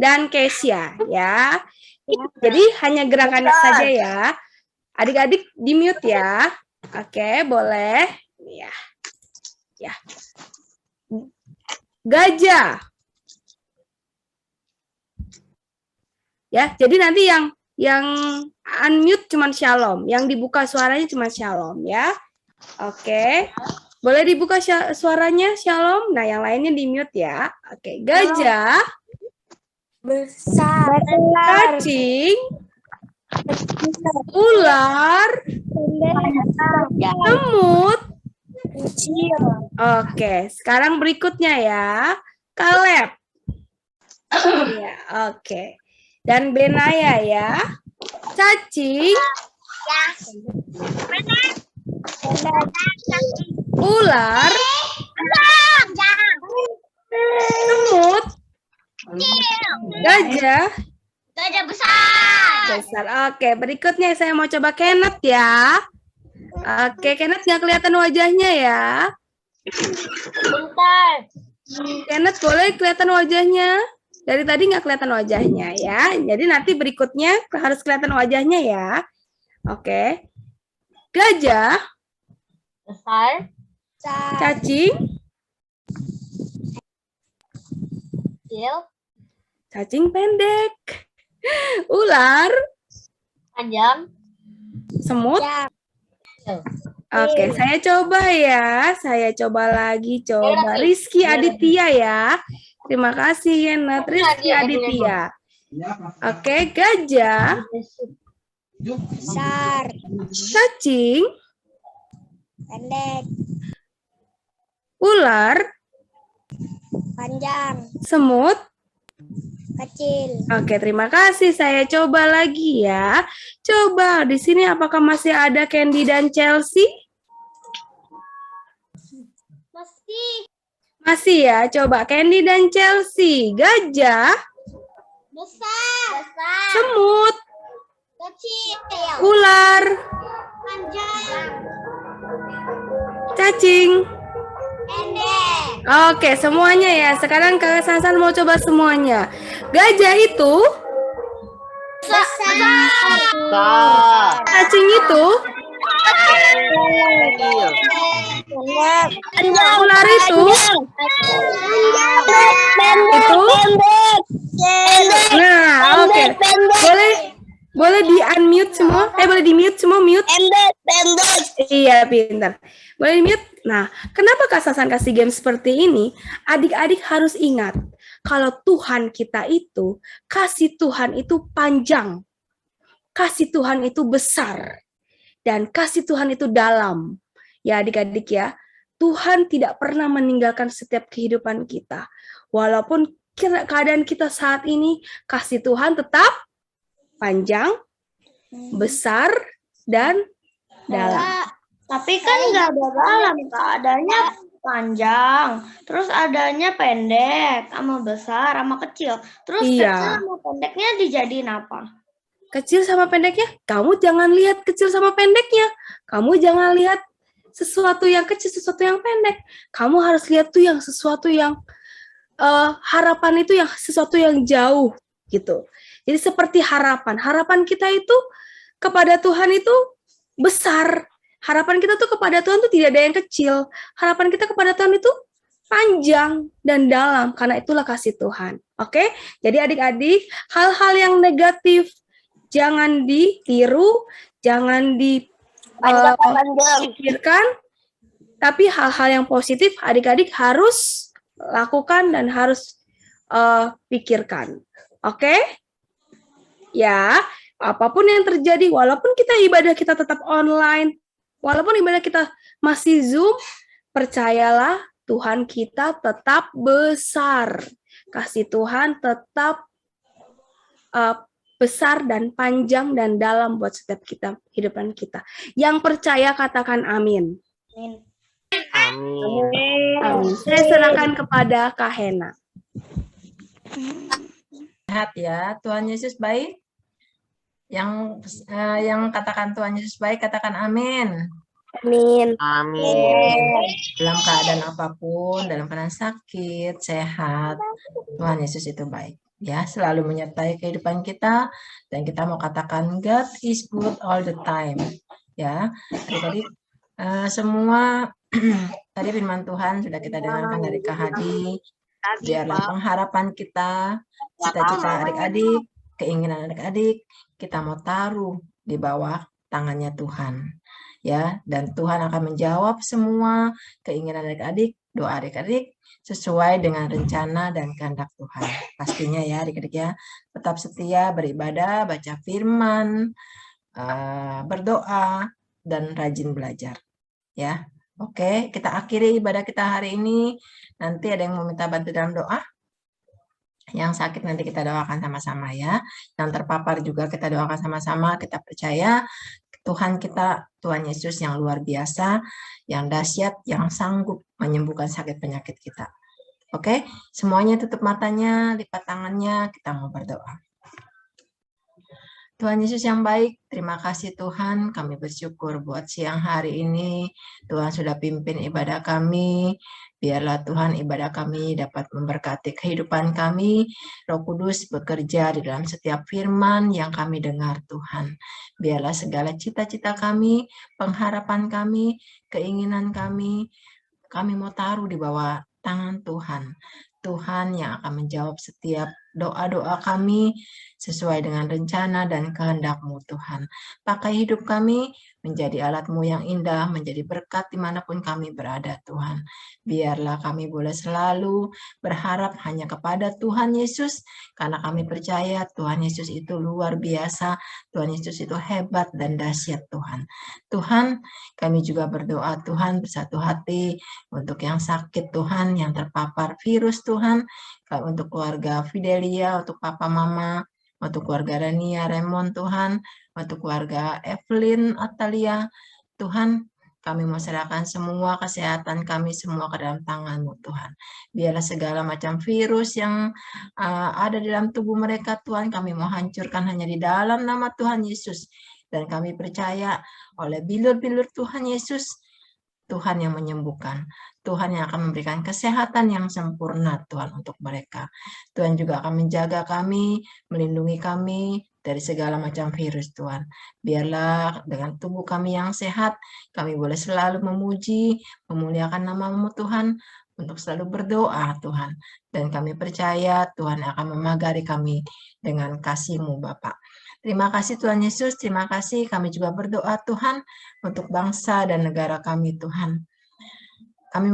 Speaker 2: dan Kesia ya. Jadi hanya gerakannya saja ya. Adik-adik di mute ya. Oke, boleh. Ya. Ya. Gajah. Ya, jadi nanti yang unmute cuman Shalom, yang dibuka suaranya cuma Shalom ya. Oke. Boleh dibuka suaranya Shalom. Nah, yang lainnya di mute ya. Oke, gajah,
Speaker 6: Besar.
Speaker 2: cacing, ular, semut. Oke, sekarang berikutnya ya. Kaleb. Ya, oke. Dan Benaya ya. Cacing, ular, semut, gajah, besar. Oke, berikutnya saya mau coba Kenneth ya. Oke, Kenneth nggak kelihatan wajahnya ya. Kenneth boleh kelihatan wajahnya. Dari tadi nggak kelihatan wajahnya ya. Jadi nanti berikutnya harus kelihatan wajahnya ya. Oke. Gajah,
Speaker 6: Besar.
Speaker 2: cacing,
Speaker 6: Kecil.
Speaker 2: cacing pendek, ular,
Speaker 6: Panjang.
Speaker 2: semut. Oke, saya coba ya. Saya coba lagi. Coba Rizky Aditya ya. Terima kasih Kenneth. Rizky Aditya. Oke, gajah,
Speaker 6: Besar.
Speaker 2: cacing,
Speaker 6: Pendek.
Speaker 2: ular,
Speaker 6: Panjang.
Speaker 2: semut.
Speaker 6: Kecil.
Speaker 2: Oke, terima kasih. Saya coba lagi ya. Coba di sini apakah masih ada Candy dan Chelsea? Masih ya. Coba Candy dan Chelsea. Gajah,
Speaker 6: Besar.
Speaker 2: semut,
Speaker 6: Kecil.
Speaker 2: ular,
Speaker 6: Panjang.
Speaker 2: cacing.
Speaker 6: Pendek.
Speaker 2: Oke, semuanya ya. Sekarang Kak Sasan mau coba semuanya. Gajah itu,
Speaker 3: Besar.
Speaker 2: cacing itu, ular itu, nah oke. Boleh di unmute semua? Boleh di mute semua, mute. Iya, pintar. Boleh di mute. Nah, kenapa Kak Sasan kasih game seperti ini? Adik-adik harus ingat, kalau Tuhan kita itu, kasih Tuhan itu panjang. Kasih Tuhan itu besar. Dan kasih Tuhan itu dalam. Ya adik-adik ya, Tuhan tidak pernah meninggalkan setiap kehidupan kita. Walaupun keadaan kita saat ini, kasih Tuhan tetap panjang, besar, dan dalam.
Speaker 6: Tapi kan nggak ada dalam, Kak. Adanya panjang, terus adanya pendek, sama besar, sama kecil. Terus
Speaker 2: Iya.
Speaker 6: kecil sama pendeknya dijadiin apa?
Speaker 2: Kecil sama pendeknya, kamu jangan lihat kecil sama pendeknya. Kamu jangan lihat sesuatu yang kecil, sesuatu yang pendek. Kamu harus lihat tuh yang sesuatu yang harapan itu yang sesuatu yang jauh gitu. Jadi seperti harapan kita itu kepada Tuhan itu besar. Harapan kita tuh kepada Tuhan tuh tidak ada yang kecil. Harapan kita kepada Tuhan itu panjang dan dalam, karena itulah kasih Tuhan. Oke? Jadi adik-adik, hal-hal yang negatif jangan ditiru, jangan dipikirkan, tapi hal-hal yang positif adik-adik harus lakukan dan harus pikirkan. Oke? Ya, apapun yang terjadi, walaupun ibadah kita tetap online, walaupun ibadah kita masih Zoom, percayalah Tuhan kita tetap besar. Kasih Tuhan tetap besar dan panjang dan dalam buat setiap kita, kehidupan kita. Yang percaya katakan amin.
Speaker 3: Amin.
Speaker 2: Amin. Saya serahkan kepada Kak Hena.
Speaker 7: Sehat ya, Tuhan Yesus baik. Yang katakan Tuhan Yesus baik, katakan amin.
Speaker 2: Amin.
Speaker 3: Amin.
Speaker 7: Dalam keadaan apapun, dalam keadaan sakit, sehat, Tuhan Yesus itu baik. Ya, selalu menyertai kehidupan kita, dan kita mau katakan God is good all the time. Ya, adik-adik, semua tadi firman Tuhan sudah kita dengarkan dari Kak Hadi. Biarlah pengharapan kita, cita-cita adik-adik, keinginan adik-adik, kita mau taruh di bawah tangannya Tuhan. Ya, dan Tuhan akan menjawab semua keinginan adik-adik, doa adik-adik sesuai dengan rencana dan kehendak Tuhan. Pastinya ya adik-adik ya, tetap setia beribadah, baca firman, berdoa, dan rajin belajar. Ya, oke, kita akhiri ibadah kita hari ini. Nanti ada yang mau minta bantu dalam doa? Yang sakit nanti kita doakan sama-sama ya. Yang terpapar juga kita doakan sama-sama. Kita percaya Tuhan kita, Tuhan Yesus yang luar biasa, yang dahsyat, yang sanggup menyembuhkan sakit penyakit kita. Oke, semuanya tutup matanya, lipat tangannya, kita mau berdoa. Tuhan Yesus yang baik, terima kasih Tuhan, kami bersyukur buat siang hari ini. Tuhan sudah pimpin ibadah kami. Biarlah Tuhan ibadah kami dapat memberkati kehidupan kami. Roh Kudus bekerja di dalam setiap firman yang kami dengar Tuhan. Biarlah segala cita-cita kami, pengharapan kami, keinginan kami mau taruh di bawah tangan Tuhan. Tuhan yang akan menjawab setiap doa-doa kami sesuai dengan rencana dan kehendak-Mu Tuhan. Pakai hidup kami menjadi alat-Mu yang indah, menjadi berkat dimanapun kami berada Tuhan. Biarlah kami boleh selalu berharap hanya kepada Tuhan Yesus, karena kami percaya Tuhan Yesus itu luar biasa, Tuhan Yesus itu hebat dan dahsyat Tuhan. Tuhan, kami juga berdoa Tuhan bersatu hati untuk yang sakit Tuhan, yang terpapar virus Tuhan, untuk keluarga Fidelia, untuk papa mama, untuk keluarga Rania, Raymond Tuhan, untuk keluarga Evelyn, Atalia, Tuhan, kami mau serahkan semua kesehatan kami semua ke dalam tangan-Mu Tuhan. Biarlah segala macam virus yang ada di dalam tubuh mereka Tuhan, kami mau hancurkan hanya di dalam nama Tuhan Yesus. Dan kami percaya oleh bilur-bilur Tuhan Yesus, Tuhan yang menyembuhkan, Tuhan yang akan memberikan kesehatan yang sempurna Tuhan untuk mereka. Tuhan juga akan menjaga kami, melindungi kami dari segala macam virus Tuhan. Biarlah dengan tubuh kami yang sehat, kami boleh selalu memuji, memuliakan nama-Mu Tuhan, untuk selalu berdoa Tuhan. Dan kami percaya Tuhan akan memagari kami dengan kasih-Mu Bapa. Terima kasih Tuhan Yesus, terima kasih. Kami juga berdoa Tuhan untuk bangsa dan negara kami Tuhan. Kami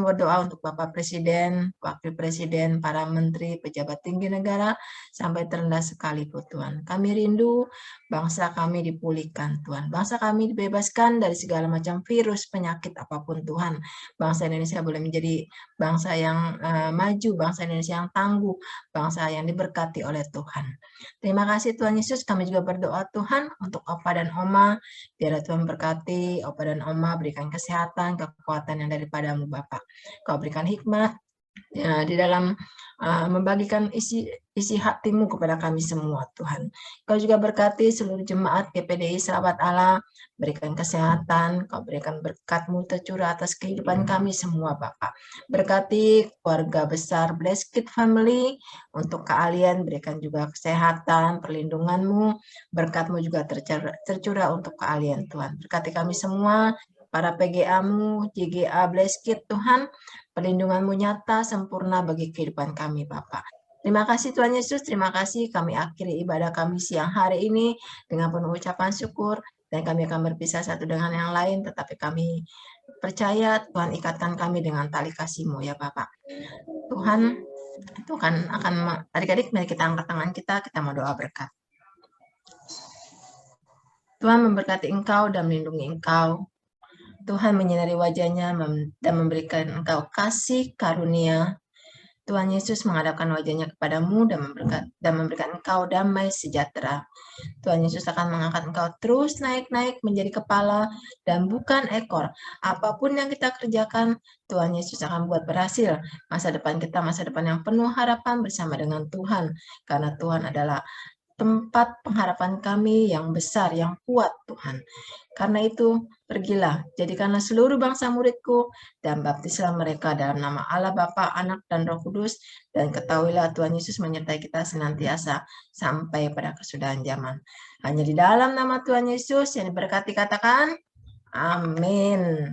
Speaker 7: berdoa untuk Bapak Presiden, Wakil Presiden, para menteri, pejabat tinggi negara, sampai terendah sekalipun Tuhan. Kami rindu bangsa kami dipulihkan Tuhan. Bangsa kami dibebaskan dari segala macam virus, penyakit apapun Tuhan. Bangsa Indonesia boleh menjadi bangsa yang maju, bangsa Indonesia yang tangguh, bangsa yang diberkati oleh Tuhan. Terima kasih Tuhan Yesus. Kami juga berdoa Tuhan untuk Opa dan Oma. Biarlah Tuhan berkati Opa dan Oma, berikan kesehatan, kekuatan yang daripada-Mu Bapa. Kau berikan hikmat ya, di dalam membagikan isi hati-Mu kepada kami semua Tuhan. Kau juga berkati seluruh jemaat GPDI Sahabat Allah, berikan kesehatan, Kau berikan berkat-Mu tercurah atas kehidupan kami semua Bapa. Berkati keluarga besar Blessed Kid Family, untuk keahlian berikan juga kesehatan, perlindungan-Mu, berkat-Mu juga tercurah untuk keahlian Tuhan. Berkati kami semua, para PGA-Mu, JGA Blessed Kid Tuhan, perlindungan-Mu nyata, sempurna bagi kehidupan kami Bapa. Terima kasih Tuhan Yesus, terima kasih. Kami akhiri ibadah kami siang hari ini dengan penuh ucapan syukur, dan kami akan berpisah satu dengan yang lain, tetapi kami percaya Tuhan ikatkan kami dengan tali kasih-Mu ya Bapak. Tuhan akan adik-adik, mari kita angkat tangan kita mau doa berkat. Tuhan memberkati engkau dan melindungi engkau. Tuhan menyinari wajahnya dan memberikan engkau kasih karunia. Tuhan Yesus menghadapkan wajahnya kepadamu dan memberikan engkau damai sejahtera. Tuhan Yesus akan mengangkat engkau terus naik-naik menjadi kepala dan bukan ekor. Apapun yang kita kerjakan, Tuhan Yesus akan buat berhasil. Masa depan kita, masa depan yang penuh harapan bersama dengan Tuhan. Karena Tuhan adalah tempat pengharapan kami yang besar, yang kuat Tuhan. Karena itu, pergilah, jadikanlah seluruh bangsa muridku, dan baptislah mereka dalam nama Allah Bapa, Anak, dan Roh Kudus, dan ketahuilah Tuhan Yesus menyertai kita senantiasa sampai pada kesudahan zaman. Hanya di dalam nama Tuhan Yesus yang diberkati katakan, amin.